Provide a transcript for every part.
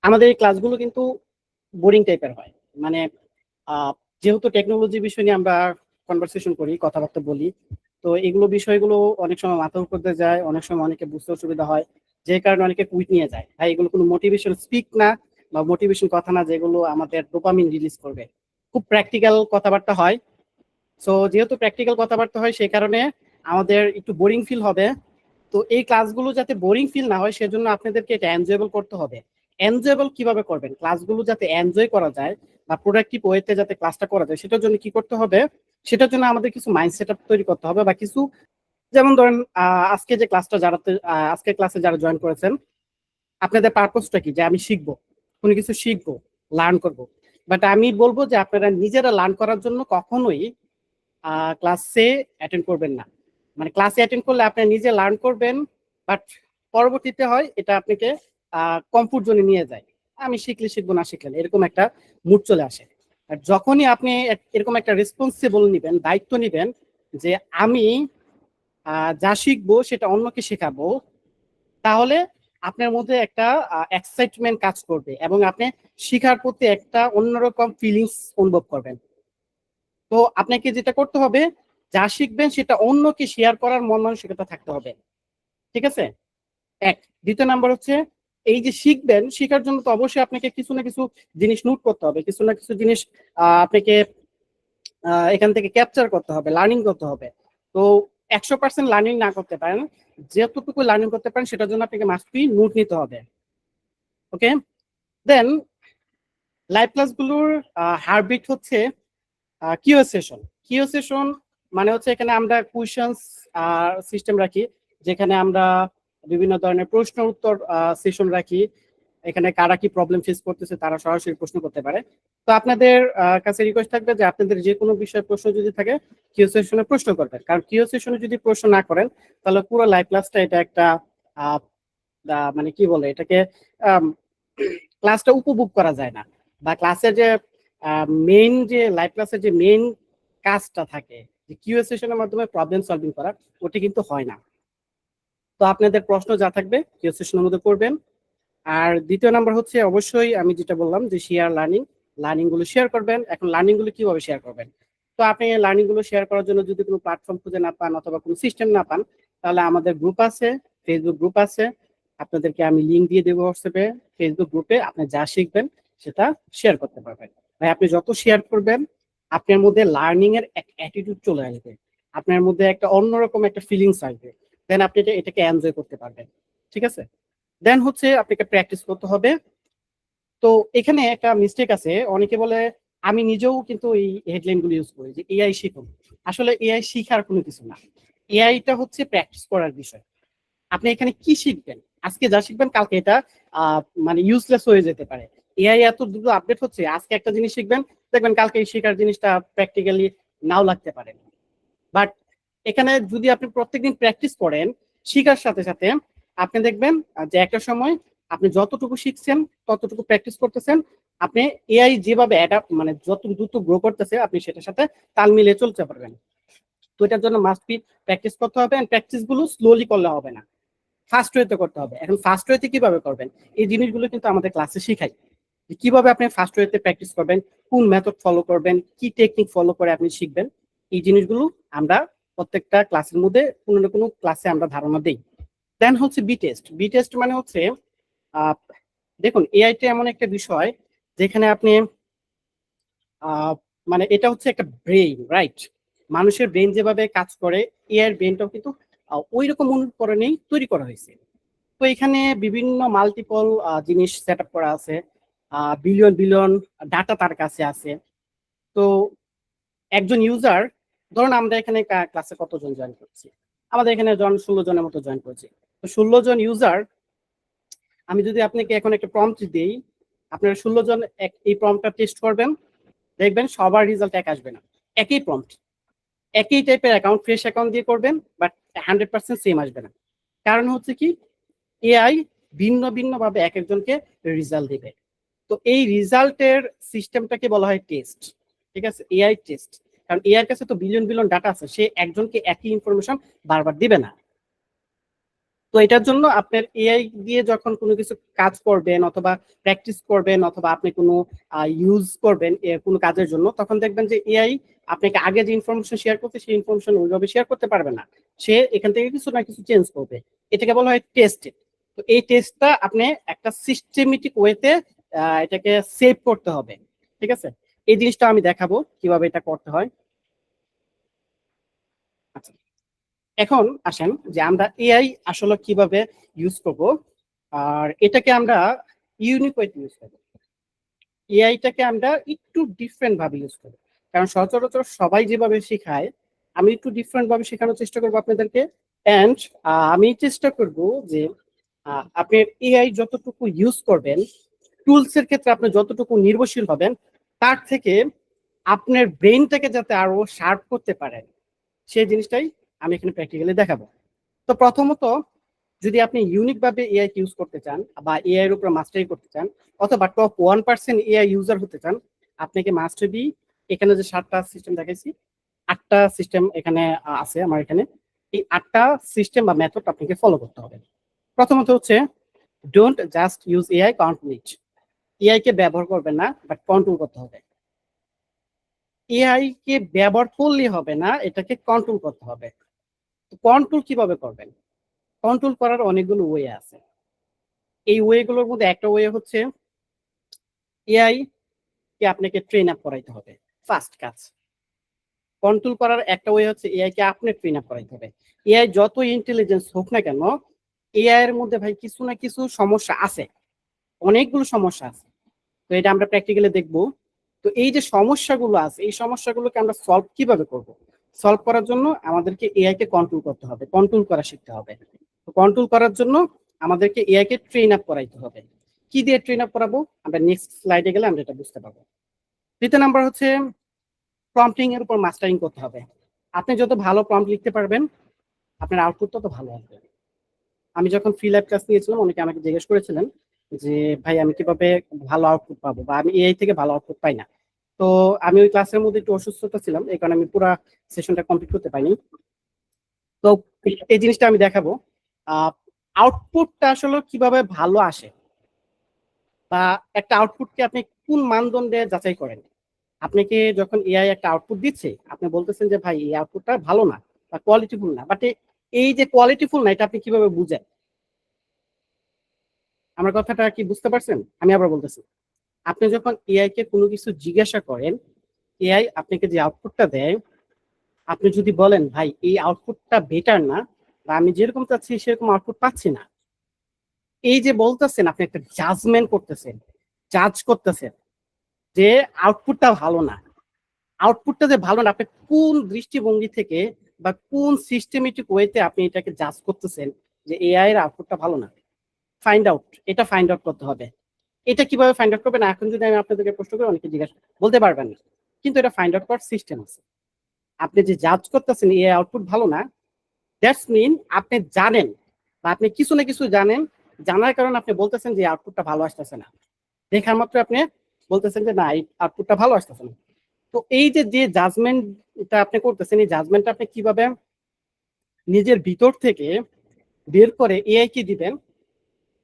আমাদের এই ক্লাসগুলো কিন্তু বোরিং টাইপের হয়, মানে যেহেতু টেকনোলজি বিষয় নিয়ে আমরা কনভারসেশন করি, কথাবার্তা বলি, তো এগুলো বিষয়গুলো অনেক সময় মাথার উপর দিয়ে যায়, অনেক সময় অনেকে বুঝতে অসুবিধা হয়, যে কারণে অনেকে কুইট নিয়ে যায়। ভাই এগুলো কোনো মোটিভেশন স্পিক না বা মোটিভেশন কথা না যেগুলো আমাদের ডোপামিন রিলিজ করবে। খুব প্র্যাকটিক্যাল কথাবার্তা হয়। সো যেহেতু প্র্যাকটিক্যাল কথাবার্তা হয় সেই কারণে আমাদের একটু বোরিং ফিল হবে। তো এই ক্লাসগুলো যাতে বোরিং ফিল না হয় সেজন্য আপনাদেরকে এটা এনজয়েবল করতে হবে। এনজয়েবল কিভাবে করবেন, ক্লাসগুলো যাতে এনজয় করা যায় বা প্রোডাক্টিভ ওয়েতে যাতে ক্লাসটা করা যায় সেটার জন্য কি করতে হবে, সেটার জন্য আমাদের কিছু মাইন্ড সেট আপ তৈরি করতে হবে বা কিছু, যেমন ধরেন আজকে যে ক্লাসটা যারা আজকে ক্লাসে যারা জয়েন করেছেন, আপনাদের পারপোজটা কি, যে আমি শিখবো, কোনো কিছু শিখবো, লার্ন করব। বাট আমি বলবো যে আপনারা নিজেরা লার্ন করার জন্য কখনোই ক্লাসে অ্যাটেন্ড করবেন না। মানে ক্লাসে অ্যাটেন্ড করলে আপনি নিজে লার্ন করবেন, বাট পরবর্তীতে হয় এটা আপনাকে কমফোর্ট জোনে নিয়ে যায়। আমি শিখলে শিখবো, না শিখলে এরকম একটা মুড চলে আসে। আর যখনই আপনি এরকম একটা রেসপন্সিবল নিবেন, দায়িত্ব নিবেন যে আমি যা শিখবো সেটা অন্যকে শেখাবো, তাহলে আপনার মধ্যে একটা এক্সাইটমেন্ট কাজ করবে এবং আপনি শিখার প্রতি একটা অন্যরকম ফিলিংস অনুভব করবেন। তো আপনাকে যেটা করতে হবে, যা শিখবেন সেটা অন্যকে শেয়ার করার মন মানসিকতা থাকতে হবে। ঠিক আছে, এক। দ্বিতীয় নাম্বার হচ্ছে, এই যে শিখবেন, শিখার জন্য তো অবশ্যই আপনাকে কিছু না কিছু জিনিস নোট করতে হবে, কিছু না কিছু জিনিস আপনাকে এখান থেকে ক্যাপচার করতে হবে, লার্নিং করতে হবে। তো 100% লার্নিং না করতে পারেন, যতটুকু লার্নিং করতে পারেন সেটার জন্য আপনাকে মাস্ট বি নোট নিতে হবে। ওকে, দেন লাইভ ক্লাসগুলোর হারবিট হচ্ছে কিউ সেশন। কিউ সেশন মানে হচ্ছে এখানে আমরা কুয়েশনস সিস্টেম রাখি, যেখানে আমরা বিভিন্ন ধরনের প্রশ্ন উত্তর সেশন রাখি। এখানে কারা কি প্রবলেম ফেস করতেছে তারা সরাসরি প্রশ্ন করতে পারে। তো আপনাদের কাছে রিকোয়েস্ট থাকবে যে আপনাদের যে কোনো বিষয়ে প্রশ্ন যদি থাকে কিউ সেশনে প্রশ্ন করবেন, কারণ কিউ সেশনে যদি প্রশ্ন না করেন তাহলে পুরো লাইভ ক্লাসটা এটা একটা মানে কি বলে এটাকে, ক্লাসটা উপভোগ করা যায় না, বা ক্লাসের যে মেইন যে লাইভ ক্লাসের যে মেইন কাজটা থাকে, যে কিউ সেশনের মাধ্যমে প্রবলেম সলভিং করা, ওটি কিন্তু হয় না। তো আপনাদের প্রশ্ন যা থাকবে কিউ সেশনের মধ্যে করবেন। আর দ্বিতীয় নাম্বার হচ্ছে অবশ্যই আমি যেটা বললাম যে শেয়ার লার্নিং, লার্নিং গুলো শেয়ার করবেন। এখন লার্নিং গুলো কিভাবে শেয়ার করবেন, তো আপনি লার্নিং গুলো শেয়ার করার জন্য যদি কোনো প্ল্যাটফর্ম খুঁজে না পান অথবা কোনো সিস্টেম না পান, তাহলে আমাদের গ্রুপ আছে, ফেসবুক গ্রুপ আছে, আপনাদেরকে আমি লিঙ্ক দিয়ে দেবো হোয়াটসঅ্যাপে। ফেসবুক গ্রুপে আপনি যা শিখবেন সেটা শেয়ার করতে পারবেন। ভাই আপনি যত শেয়ার করবেন আপনার মধ্যে লার্নিং এর এক অ্যাটিটিউড চলে আসবে, আপনার মধ্যে একটা অন্যরকম একটা ফিলিংস আসবে, দেন আপনি এটাকে এনজয় করতে পারবেন। ঠিক আছে, দেন হচ্ছে আপনাকে প্র্যাকটিস করতে হবে। তো এখানে একটা মিস্টেক আছে, অনেকে বলে, আমি নিজেও কিন্তু এই হেডলাইন গুলো ইউজ করি যে এআই শিখুন। আসলে এআই শিখার কোনো কিছু না, এআইটা হচ্ছে প্র্যাকটিস করার বিষয়। আপনি এখানে কি শিখবেন, আজকে যা শিখবেন কালকে এটা মানে ইউজলেস হয়ে যেতে পারে। এআই এত দ্রুত আপডেট হচ্ছে, আজকে একটা জিনিস শিখবেন, দেখবেন কালকে এই শেখার জিনিসটা প্র্যাকটিক্যালি নাও লাগতে পারে। বাট এখানে যদি আপনি প্রত্যেকদিন প্র্যাকটিস করেন শিখার সাথে সাথে, আপনি দেখবেন যে একটা সময় আপনি যতটুকু শিখছেন ততটুকু প্র্যাকটিস করতেছেন, আপনি এআই যেভাবে অ্যাডাপ্ট মানে যত দ্রুত গ্রো করতেছে আপনি সেটার সাথে তাল মিলিয়ে চলতে পারবেন। তো এটার জন্য মাস্ট বি প্র্যাকটিস করতে হবে, এন্ড প্র্যাকটিস গুলো স্লোলি করলে হবে না, ফাস্ট ওয়েতে করতে হবে। এখন ফাস্ট ওয়েতে কিভাবে করবেন, এই জিনিসগুলো কিন্তু আমাদের ক্লাসে শিখাই, যে কিভাবে আপনি ফাস্ট ওয়েতে প্র্যাকটিস করবেন, কোন মেথড ফলো করবেন, কি টেকনিক ফলো করে আপনি শিখবেন। এই জিনিসগুলো আমরা প্রত্যেকটা ক্লাসের মধ্যে কোনো না কোনো ক্লাসে আমরা ধারণা দেই। দেন হচ্ছে বি টেস্ট। বি টেস্ট মানে হচ্ছে আহ, দেখুন এআইটা এমন একটা বিষয় যেখানে আপনি মানে এটা হচ্ছে একটা ব্রেইন, রাইট? মানুষের ব্রেন যেভাবে কাজ করে এআই এর ব্রেনটাও কিন্তু ওই রকম অনুকরণেই তৈরি করা হয়েছে। তো এখানে বিভিন্ন মাল্টিপল জিনিস সেট আপ করা আছে, বিলিয়ন বিলিয়ন ডাটা তার কাছে আছে। তো একজন ইউজার, ধরুন আমরা এখানে ক্লাসে কতজন জয়েন করছি, আমাদের এখানে 16 জনের মতো জয়েন করছি। তো 16 জন ইউজার, আমি যদি আপনাকে এখন একটা প্রম্পট দিই, আপনারা 16 জন এই প্রম্পটটা টেস্ট করবেন, দেখবেন সবার রেজাল্ট এক আসবে না। একই প্রম্পট, একই টাইপের অ্যাকাউন্ট, ফ্রেশ অ্যাকাউন্ট দিয়ে করবেন, বাট 100% সেম আসবে না। কারণ হচ্ছে কি, এআই ভিন্ন ভিন্ন ভাবে এক একজনকে রেজাল্ট দিবে। তো এই রেজাল্টের সিস্টেমটাকে বলা হয় টেস্ট। ঠিক আছে, এআই টেস্ট। কারণ এআই কাছে তো বিলিয়ন বিলিয়ন ডাটা আছে, সে একজনকে একই ইনফরমেশন বারবার দিবে না। তো এটার জন্য আপনার এআই দিয়ে যখন কোনো কিছু কাজ করবেন অথবা প্র্যাকটিস করবেন অথবা আপনি কোনো ইউজ করবেন কোনো কাজের জন্য, তখন দেখবেন যে এআই আপনাকে আগে যে ইনফরমেশন শেয়ার করতে সেই ইনফরমেশন ওইভাবে শেয়ার করতে পারবে না, সে এখান থেকে কিছু না কিছু চেঞ্জ করবে। এটাকে বলা হয় টেস্টেড। তো এই টেস্টটা আপনি একটা সিস্টেমেটিক ওয়েতে এটাকে সেভ করতে হবে। ঠিক আছে, এই জিনিসটা আমি দেখাবো কিভাবে এটা করতে হয়। আচ্ছা, এখন আসেন যে আমরা এআই আসলে কিভাবে ইউজ করব, আর এটাকে আমরা ইউনিক ওয়েতে ইউজ করবো। এআইটাকে আমরা একটু ডিফারেন্ট ভাবে ইউজ করবো, কারণ সচরাচর সবাই যেভাবে শেখায় আমি একটু ডিফারেন্ট ভাবে শেখানোর চেষ্টা করবো আপনাদেরকে। অ্যান্ড আমি চেষ্টা করব যে আপনি এআই যতটুকু ইউজ করবেন, টুলস এর ক্ষেত্রে আপনি যতটুকু নির্ভরশীল হবেন, তার থেকে আপনার ব্রেনটাকে যাতে আরো শার্প করতে পারেন সেই জিনিসটাই আমি এখানে প্র্যাকটিক্যালি দেখাবো। তো প্রথমত, যদি আপনি ইউনিক ভাবে এআই ইউজ করতে চান বা এআই এর উপর মাস্টারি করতে চান অথবা টপ 1% এআই ইউজার হতে চান, আপনাকে মাস্ট বি এখানে যে 7টা সিস্টেম দেখাইছি, 8টা সিস্টেম এখানে আছে আমার এখানে। এই 8টা সিস্টেম বা মেথড আপনাকে ফলো করতে হবে। প্রথমত হচ্ছে, don't just use AI, control it. AI কে ব্যবহার করবেন না, বাট কন্ট্রোল করতে হবে। এআই কে ব্যবহার করলে হবে না, এটাকে কন্ট্রোল করতে হবে। কন্ট্রোল কিভাবে করবেন? কন্ট্রোল করার অনেকগুলো ওয়ে আছে। এই ওয়েগুলোর মধ্যে একটা ওয়ে হচ্ছে এআই কে আপনাকে ট্রেন আপ করাইতে হবে। ফার্স্ট কাজ। কন্ট্রোল করার একটা ওয়ে হচ্ছে এআই কে আপনি ট্রেন আপ করাইতে হবে। এআই যত ইন্টেলিজেন্স হোক না কেন, এআই এর মধ্যে ভাই কিছু না কিছু সমস্যা আছে, অনেকগুলো সমস্যা আছে। তো এটা আমরা প্র্যাকটিক্যালি দেখবো। তো এই যে সমস্যাগুলো আছে, এই সমস্যাগুলোকে আমরা সলভ কিভাবে করব? সলভ করার জন্য আমাদেরকে এআই কে কন্ট্রোল করতে হবে, কন্ট্রোল করা শিখতে হবে। তো কন্ট্রোল করার জন্য আমাদেরকে এআই কে ট্রেন আপ করাইতে হবে। কি দিয়ে ট্রেন আপ করাবো আমরা নেক্সট স্লাইডে গেলে আমরা এটা বুঝতে পারবো। দ্বিতীয় নাম্বার হচ্ছে প্রম্পটিং এর উপর মাস্টারিং করতে হবে। আপনি যত ভালো প্রম্পট লিখতে পারবেন আপনার আউটপুট তত ভালো আসবে। আমি যখন ফ্রি ল্যাব ক্লাস নিয়েছিলাম অনেকে আমাকে জিজ্ঞেস করেছিলেন যে ভাই আমি কিভাবে ভালো আউটপুট পাবো বা আমি এআই থেকে ভালো আউটপুট পাই না। তো আমি ওই ক্লাসের মধ্যে একটু অসুস্থতা ছিলাম, এই কারণে আমি পুরো সেশনটা কমপ্লিট করতে পারিনি। তো এই জিনিসটা আমি দেখাবো আউটপুটটা আসলে কিভাবে ভালো আসে বা একটা আউটপুটকে আপনি কোন মানদণ্ডে যাচাই করেন। আপনাকে যখন এআই একটা আউটপুট দিচ্ছে আপনি বলতেছেন যে ভাই এই আউটপুটটা ভালো না বা কোয়ালিটিফুল না, বাট এই যে কোয়ালিটিফুল না এটা আপনি কিভাবে বুঝেন? আমার কথাটা কি বুঝতে পারছেন? আমি আবার বলতেছি, আপনি যখন এআই কে কোনো কিছু জিজ্ঞাসা করেন, এআই আপনাকে যে আউটপুটটা দেয়, আপনি যদি বলেন ভাই এই আউটপুটটা বেটার না বা আমি যেরকম চাচ্ছি সেরকম আউটপুট পাচ্ছি না, এই যে বলতেছেন আপনি একটা জাজমেন্ট করতেছেন, জাজ করতেছেন যে আউটপুটটা ভালো না। আউটপুটটা যে ভালো না, আপনি কোন দৃষ্টিভঙ্গি থেকে বা কোন সিস্টেমেটিক ওয়েতে আপনি এটাকে জাজ করতেছেন যে এআই এর আউটপুটটা ভালো না? ফাইন্ড আউট, এটা ফাইন্ড আউট করতে হবে। এটা কিভাবে ফাইন্ড আউট করবেন এখন যদি আমি আপনাদেরকে প্রশ্ন করি অনেকে জিজ্ঞাসা বলতে পারবেন না, কিন্তু এটা ফাইন্ড আউট করার সিস্টেম আছে। আপনি যে জাজ করতেছেন এই আউটপুট ভালো না, দ্যাটস মিন আপনি জানেন বা আপনি কিছু না কিছু জানেন, জানার কারণে আপনি বলতেছেন যে আউটপুটটা ভালো আসতেছে না। দেখার মাত্র আপনি বলতেছেন যে না এই আউটপুটটা ভালো আসতেছে না। তো এই যে যে জাজমেন্টটা আপনি করতেছেন, এই জাজমেন্টটা আপনি কিভাবে নিজের ভিতর থেকে বের করে এআই কে দিবেন,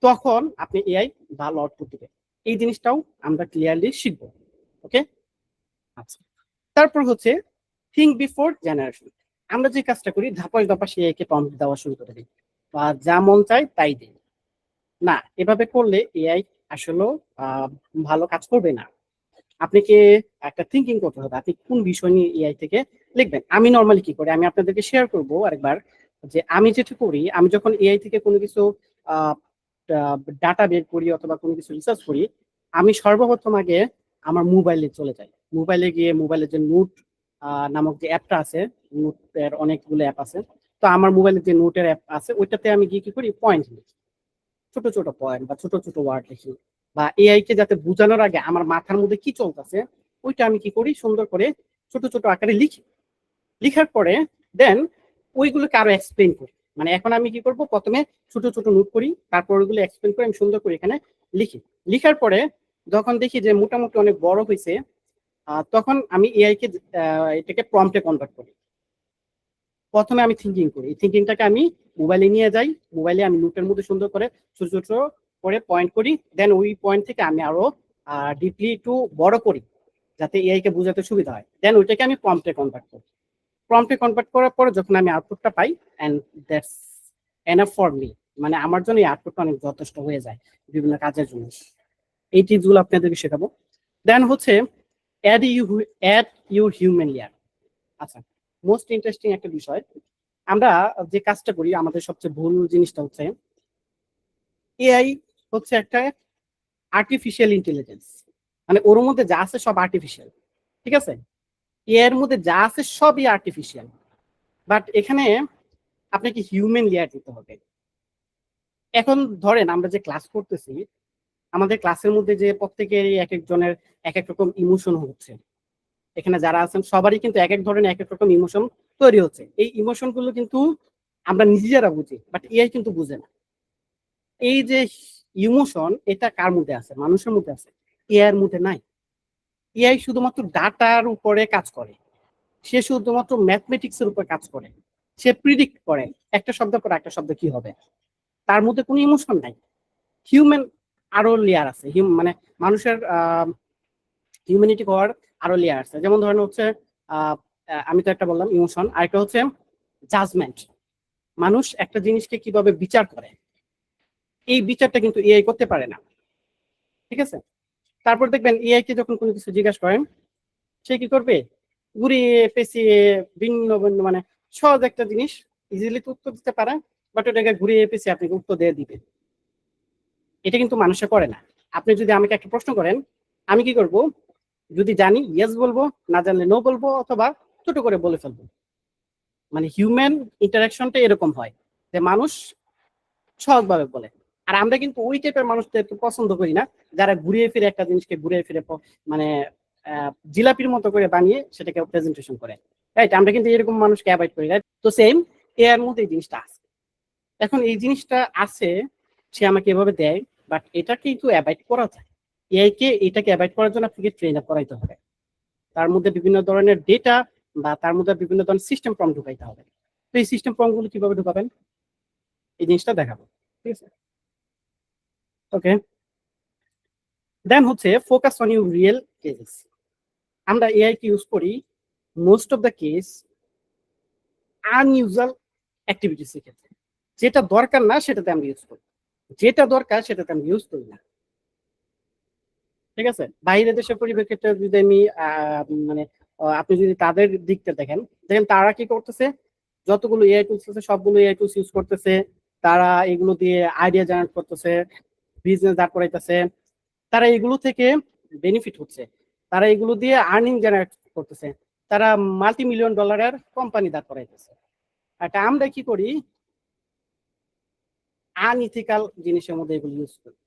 তখন আপনি এআই ভালো আউটপুট দিবেন। এই জিনিসটাও আমরা ক্লিয়ারলি শিখবো। ওকে, আচ্ছা। তারপর হচ্ছে থিঙ্ক বিফোর জেনারেশন। আমরা যে কাজটা করি ধাপাস ধাপাস এআই কে প্রম্পট দেওয়া শুরু করে দিই বা যা মন চায় তাই দিই। না, এভাবে করলে এআই আসলে ভালো কাজ করবে না। আপনাকে একটা থিঙ্কিং করতে হবে আপনি কোন বিষয় নিয়ে এআই থেকে লিখবেন। আমি নর্মালি কি করি আমি আপনাদেরকে শেয়ার করবো আরেকবার, যে আমি যেটা করি আমি যখন এআই থেকে কোনো কিছু ডাটা বের করি অথবা কোনো কিছু রিসার্চ করি, আমি সর্বপ্রথম আগে আমার মোবাইলে চলে যাই। মোবাইলে গিয়ে মোবাইলে যে নোট নামক যে অ্যাপটা আছে, নোটের অনেকগুলো অ্যাপ আছে, তো আমার মোবাইলে যে নোটের অ্যাপ আছে ওইটাতে আমি গিয়ে কি করি পয়েন্ট লিখি, ছোট ছোট পয়েন্ট বা ছোট ছোট ওয়ার্ড লিখি, বা এআই কে যাতে বোঝানোর আগে আমার মাথার মধ্যে কি চলতেছে ওইটা আমি কি করি সুন্দর করে ছোট ছোট আকারে লিখি। লিখার পরে দেন ওইগুলোকে আরো এক্সপ্লেন করি। মানে এখন আমি কি করব, প্রথমে ছোট ছোট নোট করি, তারপর ওইগুলো এক্সপ্লেন করে আমি সুন্দর করে এখানে লিখি। লিখার পরে যখন দেখি যে মোটামুটি অনেক বড় হয়েছে, তখন আমি এআই কে এটাকে প্রম্পটে কনভার্ট করি। প্রথমে আমি থিঙ্কিং করি, এই থিঙ্কিংটাকে আমি মোবাইলে নিয়ে যাই, মোবাইলে আমি নোটের মধ্যে সুন্দর করে ছোট ছোট করে পয়েন্ট করি, দেন ওই পয়েন্ট থেকে আমি আরো ডিপলি একটু বড় করি যাতে এআই কে বোঝাতে সুবিধা হয়, দেন ওইটাকে আমি প্রম্পটে কনভার্ট করি। প্রম্পটে কনভার্ট করার পরে যখন আমি আউটপুটটা পাই, and that's enough for me, মানে আমার জন্য এই আউটপুটটা অনেক যথেষ্ট হয়ে যায় বিভিন্ন কাজের জন্য। এই টিপসগুলো আপনাদেরকে শেখাবো। দেন হচ্ছে অ্যাড ইউর হিউম্যান লেয়ার। আচ্ছা, মোস্ট ইন্টারেস্টিং একটা বিষয়, আমরা যে কাজটা করি আমাদের সবচেয়ে ভুল জিনিসটা হচ্ছে এআই হচ্ছে একটা আর্টিফিশিয়াল ইন্টেলিজেন্স, মানে ওর মধ্যে যা আছে সব আর্টিফিশিয়াল, ঠিক আছে? এর মধ্যে যা আছে সবই আর্টিফিশিয়াল, বাট এখানে আপনাকে হিউম্যান লেয়ার দিতে হবে। এখন ধরেন আমরা যে ক্লাস করতেছি, আমাদের ক্লাসের মধ্যে যে প্রত্যেকেরই এক একজনের এক এক রকম ইমোশন হচ্ছে, এখানে যারা আছেন সবারই কিন্তু এক এক ধরনের এক এক রকম ইমোশন তৈরি হচ্ছে। এই ইমোশন গুলো কিন্তু আমরা নিজেরা বুঝি, বাট এআই কিন্তু বুঝে না। এই যে ইমোশন, এটা কার মধ্যে আছে? মানুষের মধ্যে আছে, এআই এর মধ্যে নাই। এআই শুধুমাত্র ডাটার উপরে কাজ করে, সে শুধুমাত্র ম্যাথমেটিক্স এর উপর কাজ করে, সে প্রিডিক্ট করে একটা শব্দ পর একটা শব্দ কি হবে, তার মধ্যে কোনো ইমোশন নাই। হিউম্যান আরো লেয়ার আছে, মানে মানুষের হিউম্যানিটি হওয়ার আরো লেয়ার আছে। যেমন ধরেন হচ্ছে আমি তো একটা বললাম ইমোশন, আরেকটা হচ্ছে জাজমেন্ট। মানুষ একটা জিনিসকে কিভাবে বিচার করে, এই বিচারটা কিন্তু এআই করতে পারে না, ঠিক আছে? তারপর দেখবেন এআই কে যখন কোনো কিছু জিজ্ঞাসা করেন, সে কি করবে? ঘুরিয়ে পেঁচিয়ে ভিন্ন ভিন্ন, মানে সহজ একটা জিনিস ইজিলি তো উত্তর দিতে পারে, বাট ওটাকে ঘুরিয়ে পেঁচিয়ে আপনাকে উত্তর দিয়ে দিবে। এটা কিন্তু মানুষে করে না। আপনি যদি আমাকে একটা প্রশ্ন করেন, আমি কি করব? যদি জানি ইয়েস বলবো, না জানলে নো বলবো, অথবা ছোট করে বলে ফেলবো। মানে হিউম্যান ইন্টারাকশনটা এরকম হয় যে মানুষ সহজভাবে বলে। আর আমরা কিন্তু ওই টাইপের মানুষদের একটু পছন্দ করি না, যারা ঘুরিয়ে ফিরে একটা জিনিসকে ঘুরিয়ে ফিরে মানে জিলাপির মতো করে বানিয়ে সেটাকে প্রেজেন্টেশন করে, রাইট? আমরা কিন্তু এরকম মানুষকে অ্যাভয়েড করি, রাইট? তো সেম এর মধ্যে এই জিনিসটা আছে। এখন এই জিনিসটা আছে, সে আমাকে এভাবে দেয়, বাট এটা কিন্তু অ্যাভয়েড করা যায়। এআই কে এটাকে অ্যাভয়েড করার জন্য আপনাকে ট্রেন আপ করাইতে হবে, তার মধ্যে বিভিন্ন ধরনের ডেটা বা তার মধ্যে বিভিন্ন ধরনের সিস্টেম প্রম্পট ঢুকাইতে হবে। তো এই সিস্টেম প্রম্পট গুলো কিভাবে ঢুকাবেন, এই জিনিসটা দেখাবো, ঠিক আছে? ওকে, দেন হচ্ছে focus on your real cases. আমরা এআই কে ইউজ করি most of the case unusual activities এর ক্ষেত্রে। যেটা দরকার না সেটাতে আমরা ইউজ করি, যেটা দরকার সেটাতে আমরা ইউজ করি না, ঠিক আছে? বাইরের দেশের পরিপ্রেক্ষিতে যদি আমি মানে আপনি যদি তাদের দিকটা দেখেন, দেখেন তারা কি করতেছে, যতগুলো এআই টুলস আছে সবগুলো এআই টুলস ইউজ করতেছে, তারা এগুলো দিয়ে আইডিয়া জেনারেট করতেছে, বিজনেস দাঁড় করাইতেছে, তারা এগুলো থেকে বেনিফিট হচ্ছে, তারা এগুলো দিয়ে আর্নিং জেনারেট করতেছে, তারা মাল্টি মিলিয়ন ডলারের কোম্পানি দাঁড় করাইতেছে। আর আমরা কি করি? আনইথিক্যাল জিনিসের মধ্যে এগুলো ইউজ করি।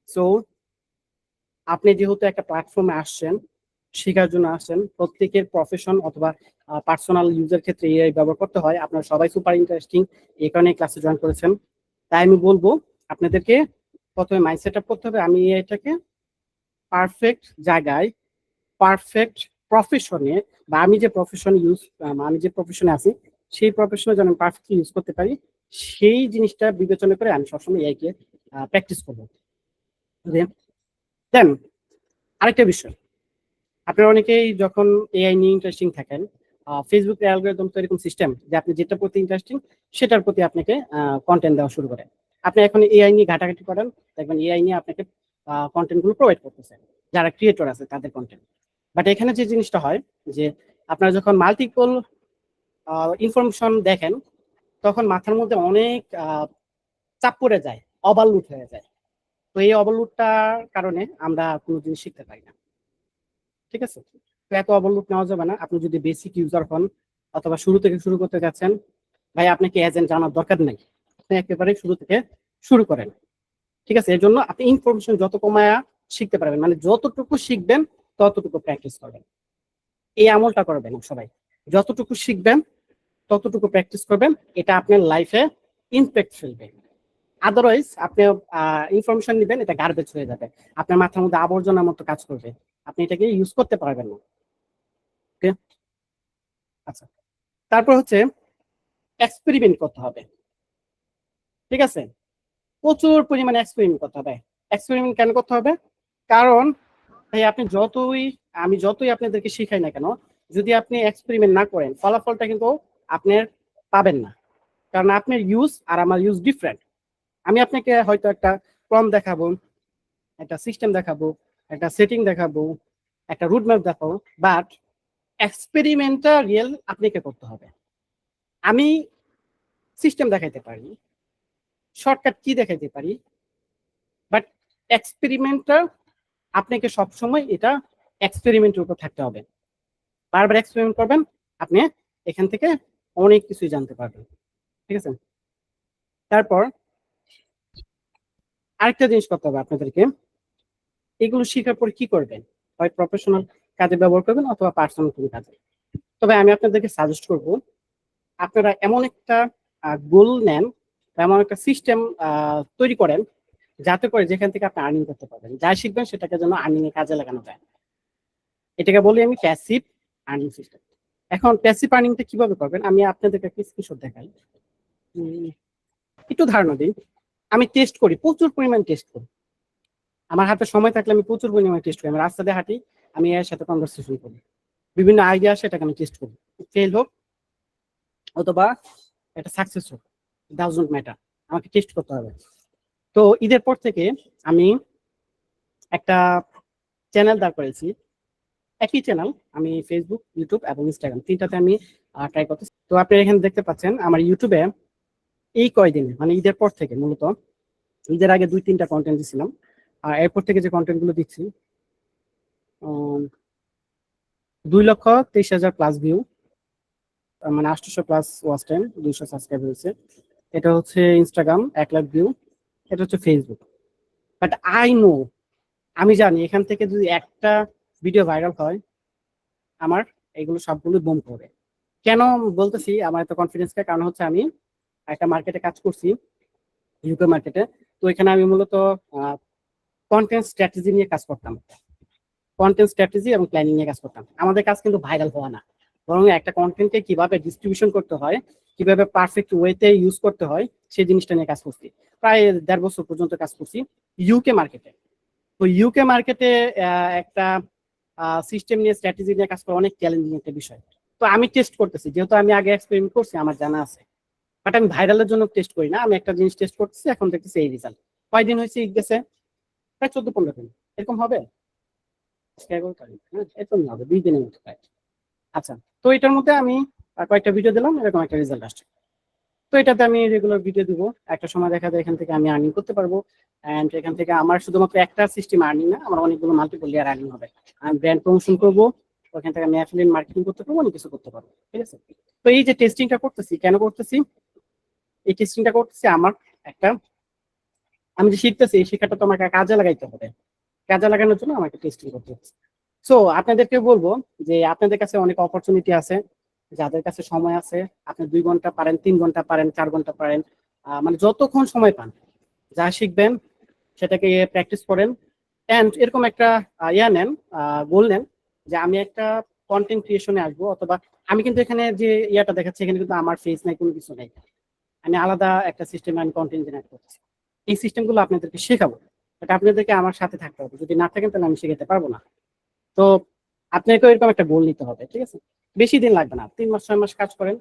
সো আপনি যেহেতু একটা প্ল্যাটফর্মে আসছেন, শেখার জন্য আসছেন, প্রত্যেকের প্রফেশন অথবা পার্সোনাল ইউজের ক্ষেত্রে এআই ব্যবহার করতে হয়, আপনারা সবাই সুপার ইন্টারেস্টিং, এই কারণে ক্লাসে জয়েন করেছেন। তাই আমি বলবো আপনাদেরকে প্রথমে মাইন্ড সেট আপ করতে হবে, আমি এআইটাকে পারফেক্ট জায়গায়, পারফেক্ট প্রফেশনে, বা আমি যে প্রফেশনে আছি সেই প্রফেশনে যেন পারফেক্টলি ইউজ করতে পারি, সেই জিনিসটা বিবেচনা করে আমি সবসময় এআই কে প্র্যাকটিস করবো। দেন আরেকটা বিষয়, আপনারা অনেকেই যখন এআই নিয়ে ইন্টারেস্টিং থাকেন, ফেসবুক অ্যালগরিদম তো এরকম সিস্টেম যে আপনি যেটা প্রতি ইন্টারেস্টিং সেটার প্রতি আপনাকে কন্টেন্ট দেওয়া শুরু করে। আপনি এখন এআই নিয়ে ঘাটাঘাটি করেন, দেখবেন এআই নিয়ে আপনাকে কন্টেন্ট গুলো প্রোভাইড করতেছে, যারা ক্রিয়েটর আছে তাদের কন্টেন্ট। বাট এখানে যে জিনিসটা হয় যে আপনারা যখন মাল্টিপল ইনফরমেশন দেখেন, তখন মাথার মধ্যে অনেক চাপ পড়ে যায়, ওভারলোড হয়ে যায়। তো এই ওভারলোডটার কারণে আমরা কোনো জিনিস শিখতে পারি না, ঠিক আছে? তো এত ওভারলোড নেওয়া যাবে না। আপনি যদি বেসিক ইউজার হন অথবা শুরু থেকে শুরু করতে যাচ্ছেন, ভাই আপনাকে এজেন্ট জানার দরকার নাই, আপনি একেবারে শুরু থেকে শুরু করেন, ঠিক আছে? এর জন্য আপনি ইনফরমেশন যত কমায়া শিখতে পারবেন, মানে যতটুকু শিখবেন ততটুকু প্র্যাকটিস করবেন, এই আমলটা করবেন সবাই। যতটুকু শিখবেন ততটুকু প্র্যাকটিস করবেন, এটা আপনার লাইফে ইমপ্যাক্ট ফেলবে। আদারওয়াইজ আপনি ইনফরমেশন নেবেন, এটা গার্বেজ হয়ে যাবে, আপনার মাথার মধ্যে আবর্জনার মতো কাজ করবে, আপনি এটাকে ইউজ করতে পারবেন না। ওকে, আচ্ছা। তারপর হচ্ছে এক্সপেরিমেন্ট করতে হবে, ঠিক আছে? প্রচুর পরিমাণে এক্সপেরিমেন্ট করতে হবে। এক্সপেরিমেন্ট কেন করতে হবে? কারণ ভাই আমি যতই আপনাদেরকে শিখাই না কেন, যদি আপনি এক্সপেরিমেন্ট না করেন ফলাফলটা কিন্তু আপনার পাবেন না। কারণ আপনার ইউজ আর আমার ইউজ ডিফারেন্ট। আমি আপনাকে হয়তো একটা প্রম্পট দেখাবো, একটা সিস্টেম দেখাবো, একটা সেটিং দেখাবো, একটা রুট ম্যাপ দেখাবো, বাট এক্সপেরিমেন্টটা রিয়েল আপনাকে করতে হবে। আমি সিস্টেম দেখাইতে পারি, শর্টকাট কি দেখাইতে পারি, বাট এক্সপেরিমেন্টটা আপনাকে সবসময় এটা এক্সপেরিমেন্টের উপর থাকতে হবে। বারবার এক্সপেরিমেন্ট করবেন, আপনি এখান থেকে অনেক কিছুই জানতে পারবেন, ঠিক আছে? তারপর আরেকটা জিনিস করতে হবে আপনাদেরকে, এগুলো শেখার পর কি করবেন? হয় প্রফেশনাল কাজে ব্যবহার করবেন অথবা পার্সোনাল কোনো কাজে। তবে আমি আপনাদেরকে সাজেস্ট করব আপনারা এমন একটা গোল নেন, এমন একটা সিস্টেম তৈরি করেন যাতে করে যেখান থেকে আপনি আর্নিং করতে পারবেন। যা শিখবেন সেটাকে যেন আর্নিং এ কাজে লাগানো যায়। এটাকে বলি আমি প্যাসিভ আর্নিং সিস্টেম। এখন প্যাসিভ আর্নিংটা কিভাবে করবেন আমি আপনাদেরকে একটা স্ক্রিনশট দেখাই। একটু ধারণা দিই, আমি টেস্ট করি, প্রচুর পরিমাণ টেস্ট করি। আমার হাতে সময় থাকলে আমি প্রচুর পরিমাণে টেস্ট করি। আমি রাস্তা দিয়ে হাঁটি, আমি এর সাথে কনভারসেশন করি, বিভিন্ন আইডিয়া আসে, এটাকে আমি টেস্ট করি। ফেল হোক অথবা এটা সাকসেস হোক, ডাজন্ট ম্যাটার, আমাকে টেস্ট করতে হবে। তো ঈদের পর থেকে আমি একটা চ্যানেল দাঁড় করেছি, একই চ্যানেল, আমি ফেসবুক, ইউটিউব এবং ইনস্টাগ্রাম তিনটাতে আমি ট্রাই করতেছি। তো আপনি এখানে দেখতে পাচ্ছেন আমার ইউটিউবে এই কয়দিনে মানে ঈদের পর থেকে, মূলত ঈদের আগে 2-3টা কন্টেন্ট দিছিলাম, আর এরপর থেকে যে কন্টেন্ট গুলো দিচ্ছি 2,23,000 প্লাস ভিউ, মানে 800 প্লাস ওয়াচ টাইম, 200 সাবস্ক্রাইব হয়েছে। এটা হচ্ছে ইনস্টাগ্রাম, 1 লাখ ভিউ। এটা হচ্ছে ফেসবুক। বাট আই নো, আমি জানি এখান থেকে যদি একটা ভিডিও ভাইরাল হয় আমার এগুলো সবগুলো বুম করবে। কেন বলতেছি আমার এত কনফিডেন্স? কারণ হচ্ছে আমি একটা মার্কেটে কাজ করছি, ইউকে মার্কেটে। তো এখানে আমি মূলত কন্টেন্ট স্ট্র্যাটেজি নিয়ে কাজ করতাম, কন্টেন্ট স্ট্র্যাটেজি এবং প্ল্যানিং নিয়ে কাজ করতাম। আমাদের কাজ কিন্তু ভাইরাল হওয়া না, বরং একটা কন্টেন্টকে কিভাবে ডিস্ট্রিবিউশন করতে হয়, কিভাবে পারফেক্ট ওয়েতে ইউজ করতে হয়, সেই জিনিসটা নিয়ে কাজ করছি। প্রায় 1.5 বছর পর্যন্ত কাজ করছি ইউকে মার্কেটে। তো ইউকে মার্কেটে একটা সিস্টেম নিয়ে, স্ট্র্যাটেজি নিয়ে কাজ করা অনেক চ্যালেঞ্জিং একটা বিষয়। তো আমি টেস্ট করতেছি, যেহেতু আমি আগে এক্সপেরিমেন্ট করছি, আমার জানা আছে। বাট আমি ভাইরালের জন্য টেস্ট করি না, আমি একটা জিনিস টেস্ট করতেছি, এখন দেখতেছি এই রেজাল্ট। কয়দিন হয়েছে ঈদ গেছে? প্রায় 14-15 দিন এরকম হবে। 11 তারিখ, হ্যাঁ এরকম হবে, 2 দিনের মতো প্রায়। আচ্ছা, তো এটার মধ্যে আমি কয়েকটা ভিডিও দিলাম, এরকম একটা রেজাল্ট আসছে। তো এটাতে আমি রেগুলার ভিডিও দিব, একটা সময় দেখা যায় এখান থেকে আমি আর্নিং করতে পারবো। এন্ড এখান থেকে আমার শুধুমাত্র একটা সিস্টেম আর্নিং না, আমার অনেকগুলো মাল্টিপল লেয়ার আর্নিং হবে। আমি ব্র্যান্ড প্রমোশন করবো, ওখান থেকে আমি অ্যাফিলিয়েট মার্কেটিং করতে পারবো, অনেক কিছু করতে পারবো, ঠিক আছে? তো এই যে টেস্টিংটা করতেছি, কেন করতেছি? এই টেস্টিংটা করতেছি আমার একটা, আমি যে শিখতেছি এই শিক্ষাটা তো আমাকে কাজে লাগাইতে হবে। কাজে লাগানোর জন্য আমাকে টেস্টিং করতে হচ্ছে। সো আপনাদেরকে বলবো যে আপনাদের কাছে অনেক অপরচুনিটি আছে, যাদের কাছে সময় আছে, আপনি 2 ঘন্টা পারেন, 3 ঘন্টা পারেন, 4 ঘন্টা পারেন, মানে যতক্ষণ সময় পান যা শিখবেন সেটাকে প্র্যাকটিস করেন। অ্যান্ড এরকম একটা ইয়া নেন, গোল নেন যে আমি একটা কন্টেন্ট ক্রিয়েশনে আসবো, অথবা আমি কিন্তু এখানে যে ইয়াটা দেখাচ্ছি এখানে কিন্তু আমার ফেস নাই, কোনো কিছু নাই, আমি আলাদা একটা সিস্টেমে আমি কন্টেন্ট জেনারেট করছি। এই সিস্টেমগুলো আপনাদেরকে শেখাবো, বাট আপনাদেরকে আমার সাথে থাকতে হবে। যদি না থাকেন তাহলে আমি শেখাতে পারবো না। তো আপনাকে এরকম একটা গোল নিতে হবে, ঠিক আছে? বেশি দিন লাগবে না, 3 মাস 6 মাস কাজ করেন,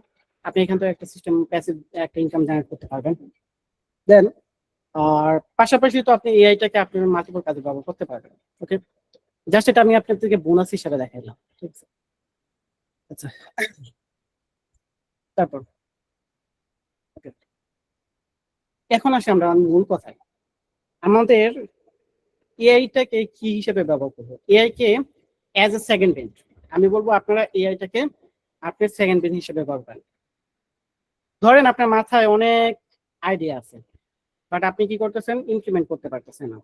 আপনি এখান থেকে একটা সিস্টেম, প্যাসিভ একটা ইনকাম জেনারেট করতে পারবেন। দেন আর পাশাপাশি তো আপনি এআইটাকে আপনার মাল্টিপল কাজে ব্যবহার করতে পারবেন। ওকে, জাস্ট এটা আমি আপনাদেরকে বোনাস হিসাবে দেখাইলাম, ঠিক আছে? আচ্ছা, তারপর okay, এখন আসি আমরা মূল কথায়। আমাদের এআইটাকে কি হিসেবে ব্যবহার করবো? AI K as a second bench. আমি বলবো আপনারা এআইটাকে আপনার সেকেন্ড বেঞ্চ হিসেবে ব্যবহার করেন। ধরেন আপনার মাথায় অনেক আইডিয়া আছে, বাট আপনি কি করতেছেন? ইমপ্লিমেন্ট করতে পারতেছেন না।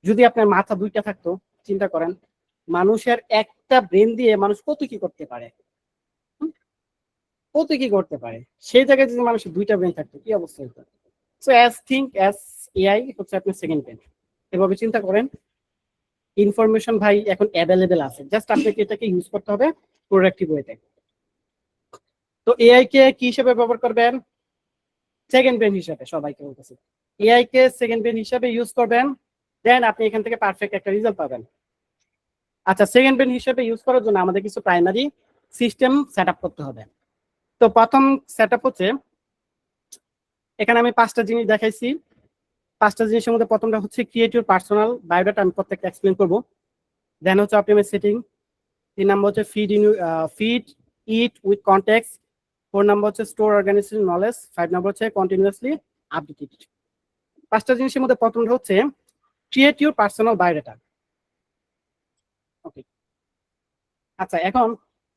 যদি আপনার মাথা 2টা থাকতো, চিন্তা করেন মানুষের একটা ব্রেন দিয়ে মানুষ কত কি করতে পারে, হুম? কত কি করতে পারে। সেই জায়গায় যদি মানুষের 2টা ব্রেন থাকতো কি অবস্থা হতো? So as think as AI হচ্ছে আপনার সেকেন্ড ব্রেন। এভাবে চিন্তা করেন। ইনফরমেশন ভাই এখন অ্যাভেলেবেল আছে, জাস্ট আপনাকে এটাকে ইউজ করতে হবে প্রোডাক্টিভ ওয়েতে। তো এআই কে কি হিসেবে ব্যবহার করবেন? সেকেন্ড ব্রেন হিসেবে। সবাইকে বলতেছি, এআই কে সেকেন্ড ব্রেন হিসেবে ইউজ করবেন, দেন আপনি এখান থেকে পারফেক্ট একটা রেজাল্ট পাবেন। আচ্ছা, সেকেন্ড ব্রেন হিসেবে ইউজ করার জন্য আমাদের কিছু প্রাইমারি সিস্টেম সেট আপ করতে হবে। তো প্রথম সেট আপ হচ্ছে, এখানে আমি 5টা জিনিস দেখাইছি। 5টা জিনিসের মধ্যে প্রথমটা হচ্ছে ক্রিয়েট ইউর পার্সোনাল বায়োডাটা, আমি প্রত্যেকটা এক্সপ্লেন করবো। দেন হচ্ছে অপটিমাইজ সেটিং। 3 নাম্বার হচ্ছে feed it with context. 4 number হচ্ছে স্টোর অর্গানাইজেশন নলেজ। 5 নাম্বার হচ্ছে কন্টিনিউয়াসলি আপডেট ইট। 5টা জিনিসের মধ্যে প্রথমটা হচ্ছে ক্রিয়েট ইউর পার্সোনাল বায়োডাটা। ওকে, আচ্ছা, এখন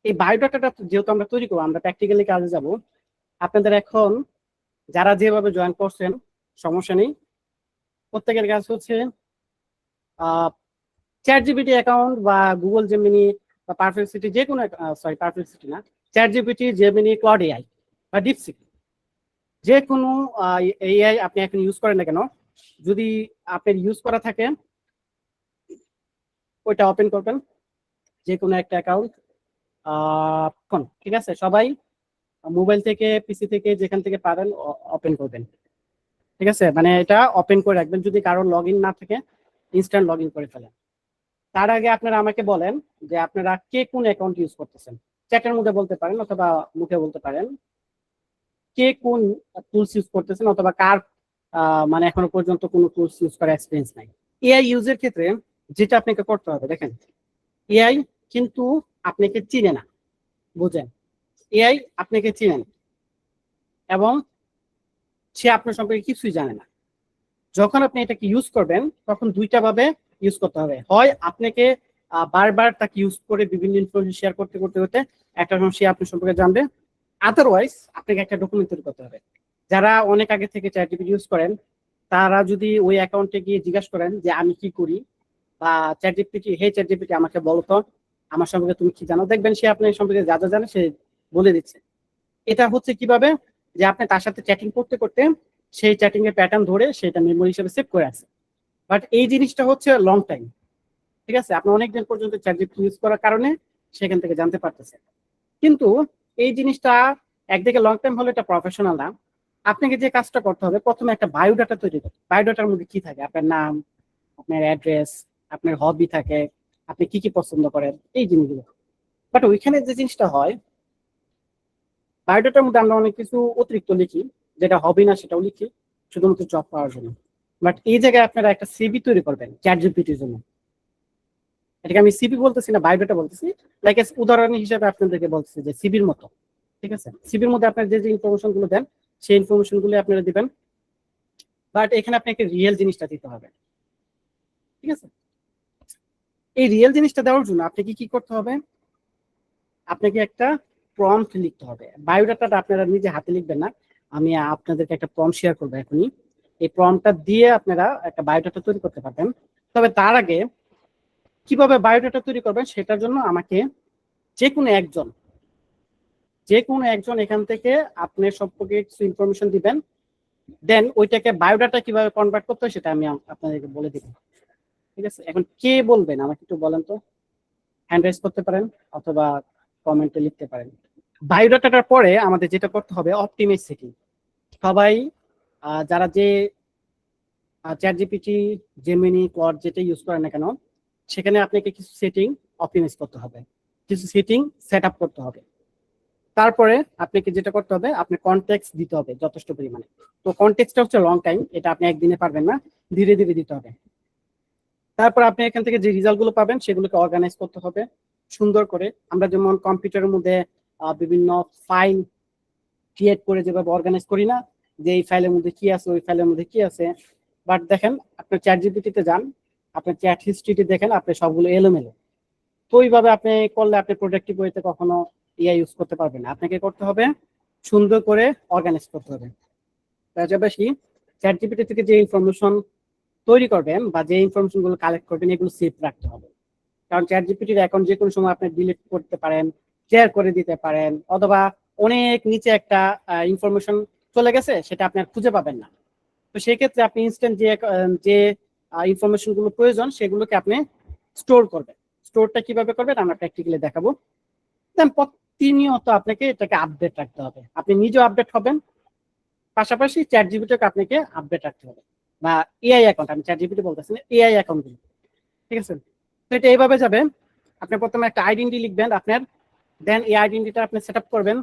এই বায়োডাটাটা যেহেতু আমরা তৈরি করবো, আমরা প্র্যাকটিক্যালি কাজে যাব। আপনাদের এখন যারা যেভাবে জয়েন করছেন সমস্যা নেই, প্রত্যেকের কাজ হচ্ছে চ্যাট জিপিটি অ্যাকাউন্ট বা গুগল জেমিনি বা পারফেক্সিটি, যে কোনো, সরি পারফেক্সিটি না, chat GPT, Gemini, cloud AI বা ডিপসিক, যে কোনো এআই আপনি এখন ইউজ করেন না কেন, যদি আপনার ইউজ করা থাকে ওইটা ওপেন করবেন, যে কোনো একটা অ্যাকাউন্ট। ঠিক আছে, সবাই মোবাইল থেকে, পিসি থেকে, যেখান থেকে পারেন ওপেন করবেন। ঠিক আছে, মানে এটা ওপেন করে রাখবেন, যদি কারোর লগ ইন না থাকে ইনস্ট্যান্ট লগ ইন করে ফেলেন। তার আগে আপনারা আমাকে বলেন যে আপনারা কে কোন অ্যাকাউন্ট ইউজ করতেছেন। চ্যাটের মধ্যে বলতে পারেন অথবা মুখে বলতে পারেন কে কোন টুলস ইউজ করতেছেন, অথবা কার মানে এখনো পর্যন্ত কোনো টুলস ইউজ করার এক্সপিরিয়েন্স নাই। এআই ইউজের ক্ষেত্রে যেটা আপনাকে করতে হবে, দেখেন এআই কিন্তু আপনাকে চিনে না, বুঝেন, এআই আপনাকে চিনে না এবং সে আপনার সম্পর্কে কিছুই জানে না। যখন আপনি এটাকে ইউজ করবেন তখন দুইটা ভাবে ইউজ করতে হবে। হয় আপনাকে বারবার তাকে ইউজ করে বিভিন্ন ইনফরমেশন শেয়ার করতে করতে করতে একটা সময় সে আপনার সম্পর্কে জানবে, আদারওয়াইজ আপনাকে একটা ডকুমেন্ট তৈরি করতে হবে। যারা অনেক আগে থেকে চ্যাটজিপিটি ইউজ করেন তারা যদি ওই অ্যাকাউন্টে গিয়ে জিজ্ঞাসা করেন যে আমি কি করি, বা চ্যাটজিপিটি, হে চ্যাটজিপিটি আমাকে বলো তো আমার সম্পর্কে তুমি কি জানো, দেখবেন সে আপনার সম্পর্কে যা যা জানে সে বলে দিচ্ছে। এটা হচ্ছে কিভাবে, যে আপনি তার সাথে চ্যাটিং করতে করতে সেই চ্যাটিং এর প্যাটার্ন ধরে সেটা মেমোরি হিসেবে সেভ করে আছে। বাট এই জিনিসটা হচ্ছে লং টাইম। ঠিক আছে, আপনি অনেকদিন পর্যন্ত চ্যাটজিপিটি ইউজ করার কারণে সেখান থেকে জানতে পারতেছে। কিন্তু এই জিনিসটা একদিকে লং টাইম হলে এটা প্রফেশনাল না। আপনাকে যে কাজটা করতে হবে, প্রথমে একটা বায়োডাটা তৈরি করতে। বায়োডাটার মধ্যে কি থাকে? আপনার নাম, আপনার অ্যাড্রেস, আপনার হবি থাকে, আপনি কি কি পছন্দ করেন, এই জিনিসগুলো। বাট ওইখানে যে জিনিসটা হয়, বায়োডাটার মধ্যে আমরা অনেক কিছু অতিরিক্ত লিখি, যেটা হবি না সেটাও লিখি শুধুমাত্র জব পাওয়ার জন্য। বাট এই জায়গায় আপনারা একটা সিভি তৈরি করবেন চ্যাট জিপিটির জন্য। এটাকে আমি সিভি বলতেছি না, বায়োডাটা বলতেছি। লাইক উদাহরণ হিসেবে আপনাদেরকে বলতেছি যে সিভির মতো। ঠিক আছে, সিভির মধ্যে আপনার যে যে ইনফরমেশন গুলো দেন সেই ইনফরমেশন গুলো আপনারা দিবেন, বাট এখানে আপনাকে রিয়েল জিনিসটা দিতে হবে। ঠিক আছে, এই রিয়েল জিনিসটা দেওয়ার জন্য আপনাকে কি করতে হবে? আপনাকে একটা প্রম্পট লিখতে হবে। বায়োডাটাটা আপনারা নিজে হাতে লিখবেন না, আমি আপনাদেরকে একটা প্রম্পট শেয়ার করবো এখনই। এই প্রম্পটটা দিয়ে আপনারা একটা বায়োডাটা তৈরি করতে পারবেন। তবে তার আগে কিভাবে বায়োডাটা তৈরি করবেন সেটার জন্য আমাকে যে কোনো একজন এখান থেকে আপনার সম্পর্কে কিছু ইনফরমেশন দিবেন, দেন ওইটাকে বায়োডাটা কিভাবে কনভার্ট করতে হয় সেটা আমি আপনাদেরকে বলে দিব। ঠিক আছে, এখন কে বলবেন আমাকে একটু বলেন তো, হ্যান্ড রাইজ করতে পারেন অথবা কমেন্টে লিখতে পারেন। বায়োডাটার পরে আমাদের যেটা করতে হবে অপটিমাইজ সেটিং। সবাই যারা যে চ্যাট জিপিটি, জেমিনি, ক্লড যেটা ইউজ করেন না কেন, সেখানে আপনাকে কিছু সেটিং অপটিমাইজ করতে হবে, কিছু সেটিং সেট আপ করতে হবে। তারপরে আপনাকে যেটা করতে হবে, আপনি কনটেক্সট দিতে হবে যথেষ্ট পরিমাণে। তো কনটেক্সটটা হচ্ছে লং টাইম, এটা আপনি একদিনে পারবেন না, ধীরে ধীরে দিতে হবে। তারপর আপনি এখান থেকে যে রেজাল্ট গুলো পাবেন সেগুলোকে অর্গানাইজ করতে হবে সুন্দর করে। আমরা যেমন কম্পিউটারের মধ্যে বিভিন্ন ফাইল ক্রিয়েট করে যেভাবে অর্গানাইজ করি না, যে এই ফাইলের মধ্যে কি আছে, ওই ফাইলের মধ্যে কি আছে। বাট দেখেন, আপনার চ্যাট জিপিটিতে যান, আপনার চ্যাট হিস্ট্রিটি দেখেন, আপনি সবগুলো এলোমেলো। তো ওইভাবে আপনি করলে আপনি প্রোডাক্টিভ ওয়েতে কখনো এআই ইউজ করতে পারবেন না। আপনাকে করতে হবে সুন্দর করে অর্গানাইজ করতে হবে। পাশাপাশি চ্যাট জিপিটি থেকে যে ইনফরমেশন তৈরি করবেন বা যে ইনফরমেশন গুলো কালেক্ট করবেন এগুলো সেভ রাখতে হবে। কারণ চ্যাট জিপিটির অ্যাকাউন্ট যে কোনো সময় আপনি ডিলিট করতে পারেন, শেয়ার করে দিতে পারেন, অথবা অনেক নিচে একটা ইনফরমেশন চলে গেছে সেটা আপনি আর খুঁজে পাবেন না। তো সেই ক্ষেত্রে আপনি ইনস্ট্যান্ট যে ইনফরমেশন গুলো প্রয়োজন সেগুলোকে আপনি স্টোর করবেন। স্টোরটা কিভাবে করবেন আমরা প্র্যাকটিক্যালি দেখাবো। দেন প্রতিনিয়ত আপনাকে এটাকে আপডেট রাখতে হবে। আপনি নিজেও আপডেট হবেন, পাশাপাশি চ্যাট জিপিটিকে আপনাকে আপডেট রাখতে হবে, বা এআই অ্যাকাউন্ট, আমি চ্যাট জিপিটি বলতেছি না, এআই অ্যাকাউন্টগুলো, ঠিক আছে? তো এটা এইভাবে যাবে, আপনি প্রথমে একটা আইডেন্টি লিখবেন আপনার, দেন এই আইডেন্টিটা আপনি সেট আপ করবেন,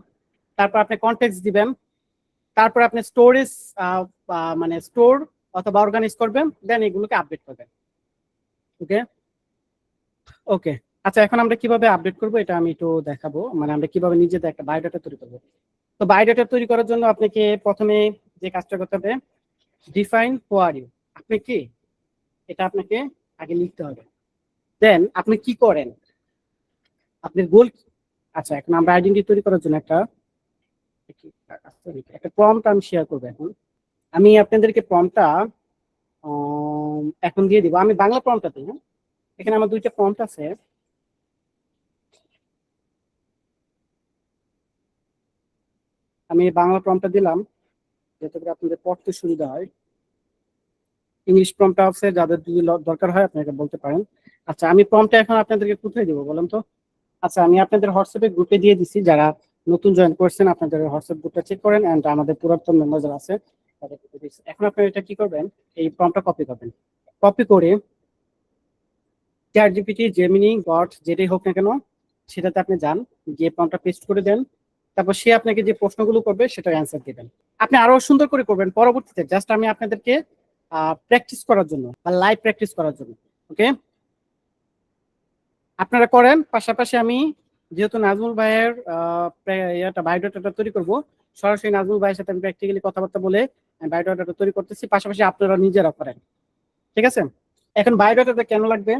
তারপর আপনি কনটেক্সট দিবেন, তারপর আপনি স্টোরেজ মানে স্টোর অথবা অর্গানাইজ করবেন, দেন এগুলোকে আপডেট করবেন। ওকে ওকে আচ্ছা, এখন আমরা কিভাবে আপডেট করবো এটা আমি একটু দেখাবো, মানে আমরা কিভাবে নিজেদের একটা বায়োডাটা তৈরি করবো। তো বায়োডাটা তৈরি করার জন্য আপনাকে প্রথমে যে কাজটা করতে হবে, ডিফাইন হু আর ইউ, আপনি কি, এটা আপনাকে আগে লিখতে হবে। দেন আপনি কি করেন, আপনার গোল। আচ্ছা, এখন আমরা আইডেন্টি তৈরি করার জন্য একটা প্রম্পট আমি শেয়ার করবো। এখন আমি আপনাদেরকে প্রম্পটটা এখন দিয়ে দিব, আমি বাংলা প্রম্পটটা দিই। হ্যাঁ, এখানে আমার দুইটা প্রম্পট আছে। আমি বাংলা প্রম্পটটা দিলাম যাতে করে আপনাদের পড়তে সুবিধা হয়। ইংলিশ প্রম্পটটা আছে, যাদের যদি দরকার হয় আপনাকে বলতে পারেন। আচ্ছা, আমি প্রম্পটটা এখন আপনাদেরকে কোথায় দিব বলেন তো? আচ্ছা, আমি আপনাদের হোয়াটসঅ্যাপে গ্রুপে দিয়ে দিছি, যারা নতুন জয়েন করছেন আপনাদের হোয়াটসঅ্যাপ গ্রুপটা চেক করেন, এন্ড আমাদের পুরাতন মেম্বার যারা আছে তাদের গ্রুপে দিচ্ছি। এখন আপনারা এটা কি করবেন, এই প্রম্পটটা কপি করবেন, কপি করে চ্যাট জিপিটি, জেমিনি, গট যেটাই হোক না কেন সেটাতে আপনি যান, গিয়ে প্রম্পটটা পেস্ট করে দেন, তারপর সে আপনাকে যে প্রশ্নগুলো করবে সেটার অ্যান্সার দিবেন। আপনি আরো সুন্দর করে করবেন পরবর্তীতে, জাস্ট আমি আপনাদেরকে প্র্যাকটিস করার জন্য বা লাইভ প্র্যাকটিস করার জন্য। ওকে, আপনারা করেন, পাশাপাশি আমি যেহেতু নাজমুল ভাইয়ের বায়োডাটাটা তৈরি করব, সরাসরি নাজমুল ভাইয়ের সাথে আমি প্র্যাকটিক্যালি কথাবার্তা বলে বায়োডাটাটা তৈরি করতেছি, পাশাপাশি আপনারা নিজেরা করেন, ঠিক আছে? এখন বায়োডাটাটা কেন লাগবে,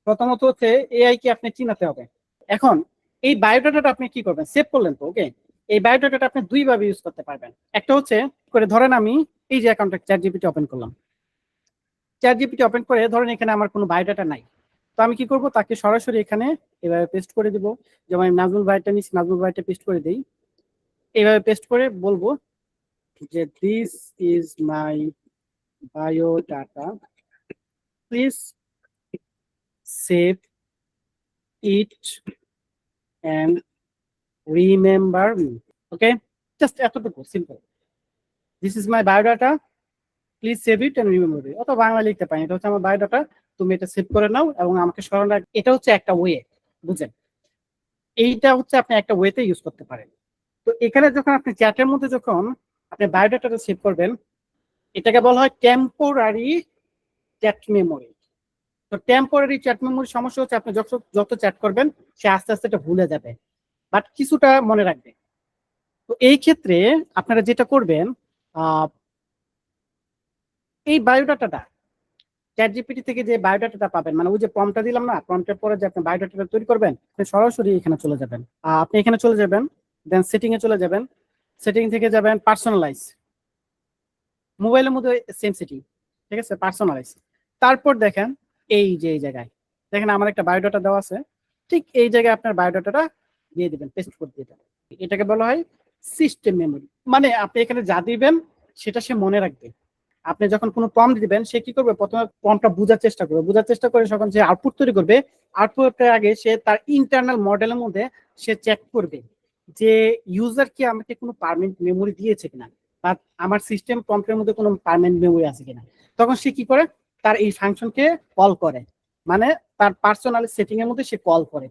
প্রথমত হচ্ছে এআই কে আপনি চিনাতে হবে। এখন এই বায়োডাটাটা আপনি কি করবেন, সেভ করলেন তো, ওকে, এই বায়োডাটাটা আপনি দুই ভাবে ইউজ করতে পারবেন। একটা হচ্ছে করে ধরেন আমি এই যে অ্যাকাউন্টটা চ্যাট জিপিটি ওপেন করলাম, চ্যাট জিপিটি ওপেন করে ধরেন এখানে আমার কোনো বায়োডাটা নাই, তো আমি কি করব, তাকে সরাসরি এখানে এভাবে পেস্ট করে দিব। যেমন আমি নাজমুল ভাইটা নিচ্ছি, নাজমুল ভাইটা পেস্ট করে দিই, এইভাবে পেস্ট করে বলবো যে this is my biodata, please save it and remember me. Okay, just এতটুকু simple, this is my biodata, please save it and remember me. অত বাংলা লিখতে পারি, এটা হচ্ছে আমার বায়োডাটা, তুমি এটা সেভ করে নাও এবং আমাকে স্মরণ রাখ। এটা হচ্ছে একটা ওয়ে, বুঝেন? এইটা হচ্ছে আপনি একটা ওয়েতে ইউজ করতে পারেন। তো এখানে যখন আপনি চ্যাটের মধ্যে যখন আপনি বায়োডাটাটা সেভ করবেন, এটাকে বলা হয় টেম্পোরারি চ্যাট মেমোরি। তো টেম্পোরারি চ্যাট মেমোরির সমস্যা হচ্ছে আপনি যত যত চ্যাট করবেন সে আস্তে আস্তে এটা ভুলে যাবে, বাট কিছুটা মনে রাখবে। তো এই ক্ষেত্রে আপনারা যেটা করবেন, এই বায়োডাটাটা চ্যাট জিপিটি থেকে যে বায়োডাটাটা পাবেন, মানে ওই যে প্রম্পটটা দিলাম না, প্রম্পটের পরে যে আপনি বায়োডাটাটা তৈরি করবেন, আপনি সরাসরি এখানে চলে যাবেন। আপনি এখানে চলে যাবেন, দেন সেটিং এ চলে যাবেন, সেটিং থেকে যাবেন পার্সোনালাইজ, মোবাইলের মধ্যে সেম সেটিং, ঠিক আছে, পার্সোনালাইজ। তারপর দেখেন এই যে এই জায়গায় দেখেন আমার একটা বায়োডাটা দেওয়া আছে, ঠিক এই জায়গায় আপনার বায়োডাটাটা দিয়ে দিবেন, পেস্ট করে দিবেন। এটাকে বলা হয় সিস্টেম মেমোরি, মানে আপনি এখানে যা দিবেন সেটা সে মনে রাখবে। আপনি যখন কোনো প্রম্পট দিবেন সে কি করবে, প্রথমে প্রম্পটটা বোঝার চেষ্টা করে যখন সে আউটপুট তৈরি করবে, আউটপুটের আগে সে তার ইন্টারনাল মডেলের মধ্যে সে চেক করবে যে ইউজার কি আমাকে কোনো পারমানেন্ট মেমোরি দিয়েছে কিনা, বা আমার সিস্টেম প্রম্পটের মধ্যে কোনো পারমানেন্ট মেমোরি আছে কিনা। তখন সে কি করে, তার এই ফাংশনকে কল করে, মানে তার পার্সোনাল সেটিং এর মধ্যে সে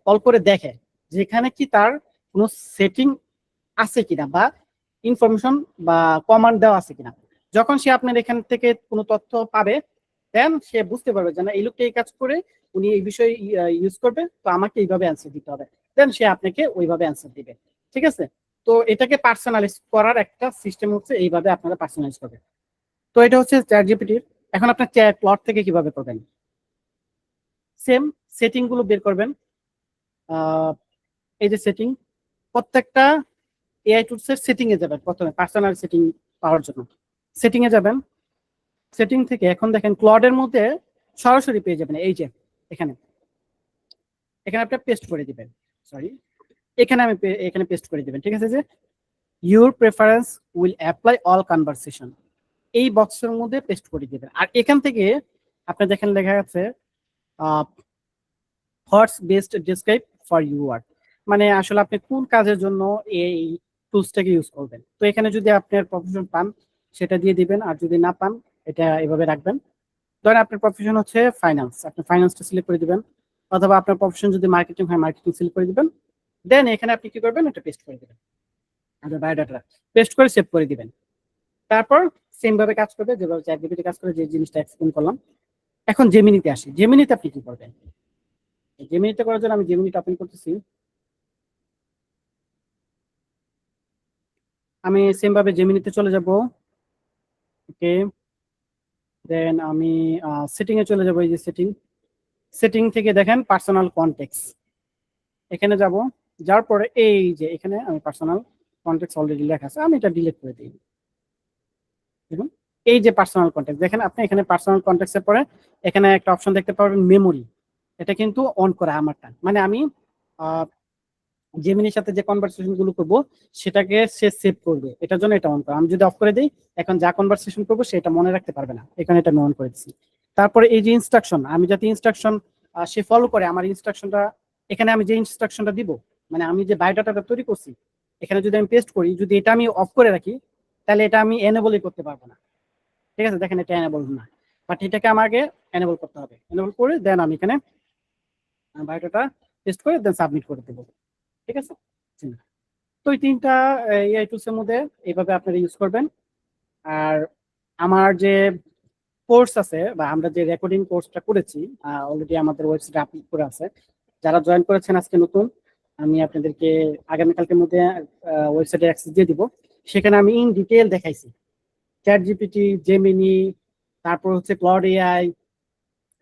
কল করে দেখে যেখানে কি তার কোনো সেটিং আছে কিনা, বা ইনফরমেশন বা কমান্ড দেওয়া আছে কিনা। যখন সে আপনার এখান থেকে কোনো তথ্য পাবে, দেন সে বুঝতে পারবে যে না, এই লোকটা এই কাজ করে, উনি এই বিষয়ে ইউজ করবে, তো আমাকে এইভাবে অ্যান্সার দিতে হবে, দেন সে আপনাকে ওইভাবে অ্যান্সার দিবে, ঠিক আছে? তো এটাকে পার্সোনালাইজ করার একটা সিস্টেম হচ্ছে এইভাবে আপনারা পার্সোনালাইজ করবেন। তো এটা হচ্ছে চ্যাট জিপিটির। এখন আপনার চ্যাট প্লট থেকে কিভাবে করবেন, সেম সেটিং গুলো বের করবেন। এই যে সেটিং, প্রত্যেকটা এআই টুলসের সেটিং এ যাবেন, প্রথমে পার্সোনাল সেটিং পাওয়ার জন্য সেটিং এ যাবেন। সেটিং থেকে এখন দেখেন ক্লডের মধ্যে সরাসরি পেয়ে যাবেন, এই যে এখানে এখানে আপনি পেস্ট করে দিবেন, সরি এখানে এখানে পেস্ট করে দিবেন, ঠিক আছে? যে your preference will apply all conversation, এই বক্সের মধ্যে পেস্ট করে দিবেন। আর এখান থেকে আপনি দেখেন লেখা আছে thoughts best describe for your, মানে আসলে আপনি কোন কাজের জন্য এই টুলসটাকে ইউজ করবেন। তো এখানে যদি আপনার প্রফেশন পান সেটা দিয়ে দিবেন, আর যদি না পান এটা এভাবে রাখবেন। ধরেন আপনার প্রফেশন হচ্ছে ফাইন্যান্স, আপনি ফাইন্যান্সটা সিলেক্ট করে দিবেন, অথবা আপনার প্রফেশন যদি মার্কেটিং হয় মার্কেটিং সিলেক্ট করে দিবেন। দেন এখানে আপনি কি করবেন, এটা পেস্ট করে দিবেন, আপনার বায়োডাটা পেস্ট করে সেভ করে দিবেন। তারপর সেম ভাবে কাজ করবে যেভাবে চ্যাট জিপিটি কাজ করে, যে জিনিসটা এক্সপ্লেন করলাম। এখন জেমিনিতে আসি, জেমিনিতে আপনি কি করবেন। জেমিনিতে করার জন্য আমি জেমিনিটা ওপেন করতেছি। আমি সেম ভাবে জেমিনিতে চলে যাব। ওকে, দেন আমি সেটিং এ চলে যাবো। এই যে সেটিং, সেটিং থেকে দেখেন পার্সোনাল কন্টেক্স, এখানে যাব। যার পরে এই যে এখানে আমি পার্সোনাল কন্টেক্স অলরেডি লেখা আছে, আমি এটা ডিলিট করে দিই। দেখুন এই যে পার্সোনাল কন্টেক্ট, দেখেন আপনি এখানে পার্সোনাল কন্টেক্টের পরে এখানে একটা অপশন দেখতে পাবেন মেমোরি, এটা কিন্তু অন করা আমারটা, মানে আমি জেমিনির সাথে যে কনভারসেশন গুলো করবো সেটাকে সে সেভ করবে, এটার জন্য এটা অন করা। আমি যদি অফ করে দিই, এখন যা কনভারসেশন করবো সেটা মনে রাখতে পারবে না, এখানে এটা আমি অন করে দিচ্ছি। তারপরে এই যে ইনস্ট্রাকশন, আমি যাতে ইনস্ট্রাকশন সে ফলো করে, আমার ইনস্ট্রাকশনটা এখানে আমি যে ইনস্ট্রাকশনটা দিব, মানে আমি যে বায়োডাটাটা তৈরি করছি এখানে যদি আমি পেস্ট করি, যদি এটা আমি অফ করে রাখি তাহলে এটা আমি এনেবলই করতে পারবো না। ঠিক আছে, দেখেন এটা এনেবল না, বাট এটাকে আমাকে এনেবল করতে হবে। এনেবল করে দেন আমি এখানে বায়োডাটা পেস্ট করে দেন সাবমিট করে দেবো। ঠিক আছে, তো এই তিনটা এআই টুলস এর মধ্যে এইভাবে আপনারা ইউজ করবেন। আর আমার যে কোর্স আছে বা আমরা যে রেকর্ডিং কোর্সটা করেছি অলরেডি আমাদের ওয়েবসাইটে আপলোড করে আছে, যারা জয়েন করেছেন আজকে নতুন, আমি আপনাদেরকে আগামীকালকের মধ্যে ওয়েবসাইটে অ্যাক্সেস দিয়ে দিব। সেখানে আমি ইন ডিটেল দেখাইছি চ্যাট জিপিটি, জেমিনি, তারপর হচ্ছে ক্লড এআই,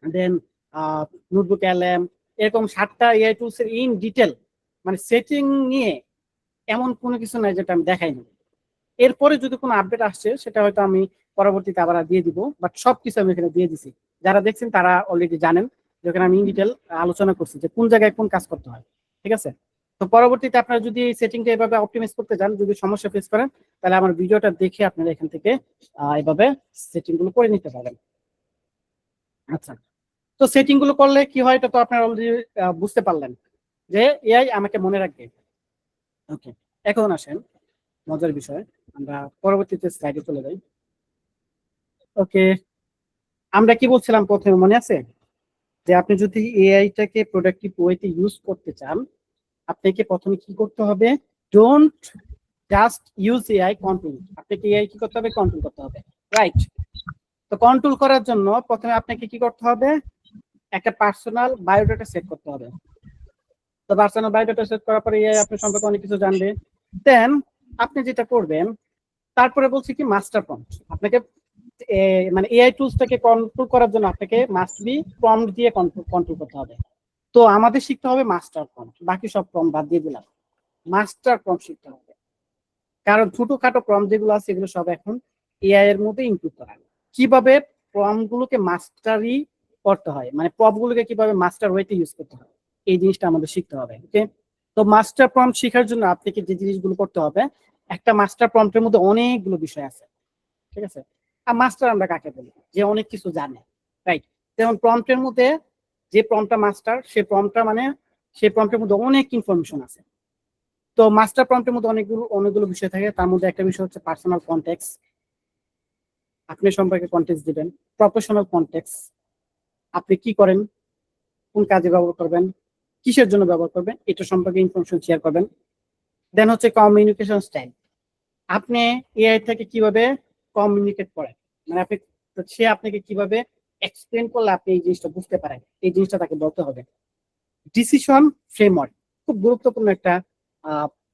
দেন নোটবুক এলএম, এরকম 7টা এআই টুলস এর ইন ডিটেল, মানে সেটিং নিয়ে এমন কোনো কিছু নাই যেটা আমি দেখাইনি। এরপরে যদি কোনো আপডেট আসছে সেটা হয়তো আমি পরবর্তীতে আবার দিয়ে দিব, বাট সবকিছু আমি এখানে দিয়ে দিছি। যারা দেখছেন তারা অলরেডি জানেন, যেখানে আমি ইন ডিটেল আলোচনা করছি যে কোন জায়গায় কোন কাজ করতে হয়। ঠিক আছে, তো পরবর্তীতে আপনারা যদি এই সেটিংটা এভাবে অপটিমাইজ করতে চান, যদি সমস্যা ফেস করেন, তাহলে আমার ভিডিওটা দেখে আপনারা এখান থেকে এভাবে সেটিং গুলো করে নিতে পারেন। আচ্ছা, তো সেটিং গুলো করলে কি হয় এটা তো আপনারা অলরেডি বুঝতে পারলেন যে এআই আমাকে মনে রাখবে। ওকে, এখন আসেন মজার বিষয়, আমরা পরবর্তীতে স্লাইডে চলে যাই। ওকে, আমরা কি বলছিলাম প্রথমে মনে আছে, যে আপনি যদি এআইটাকে প্রোডাক্টিভ ওয়েতে ইউজ করতে চান, আপনাকে প্রথমে কি করতে হবে, don't just use AI, control. আপনাকে এআই কি করতে হবে, কন্ট্রোল করতে হবে, রাইট। তো কন্ট্রোল করার জন্য প্রথমে আপনাকে কি করতে হবে, একটা পার্সোনাল বায়োডাটা সেট করতে হবে। তো পার্সোনাল বায়োডাটা সেট করার পরে এআই আপনার সম্পর্কে অনেক কিছু জানবে। দেন আপনি যেটা করবেন, তারপরে বলছি কি মাস্টার প্রম্পট, আপনাকে মানে এআই টুলসটাকে কন্ট্রোল করার জন্য আপনাকে মাস্ট বি প্রম্পট দিয়ে কন্ট্রোল করতে হবে। তো আমাদের শিখতে হবে মাস্টার প্রম্পট, বাকি সব প্রম্পট বাদ দিয়ে দিলাম, মাস্টার প্রম্পট শিখতে হবে। কারণ ছোটখাটো প্রম্পট যেগুলো আছে এগুলো সব এখন এআই এর মধ্যে ইনক্লুড করা। কিভাবে প্রম্পট গুলোকে মাস্টারি করতে হয়, মানে প্রম্পট গুলোকে কিভাবে মাস্টার ওয়েতে ইউজ করতে হয়, এই জিনিসটা আমাদের শিখতে হবে। ওকে, তো মাস্টার প্রম্পট শেখার জন্য আপনাকে যে জিনিসগুলো করতে হবে, একটা মাস্টার প্রম্পটের মধ্যে অনেকগুলো বিষয় আছে। ঠিক আছে, আর মাস্টার আমরা কাকে বলি, যে অনেক কিছু জানে, রাইট। যেমন প্রম্পটের মধ্যে যে প্রম্পটটা মাস্টার, সে প্রম্পটটা মানে সেই প্রম্পটের মধ্যে অনেক ইনফরমেশন আছে। তো মাস্টার প্রম্পটের মধ্যে অনেকগুলো বিষয় থাকে, তার মধ্যে একটা বিষয় হচ্ছে পার্সোনাল কনটেক্সট, আপনি সম্পর্কে কনটেক্সট দিবেন। প্রফেশনাল কনটেক্সট, আপনি কি করেন, কোন কাজে ব্যবহার করবেন, কিসের জন্য ব্যবহার করবেন, এটা সম্পর্কে ইনফরমেশন শেয়ার করবেন। দেন হচ্ছে কমিউনিকেশন স্টাইল, আপনি এআই থেকে কিভাবে কমিউনিকেট করেন, মানে আপনি, সে আপনাকে কিভাবে এক্সপ্লেন করলে আপনি এই জিনিসটা বুঝতে পারেন, এই জিনিসটা তাকে বলতে হবে। ডিসিশন ফ্রেমওয়ার্ক, খুব গুরুত্বপূর্ণ একটা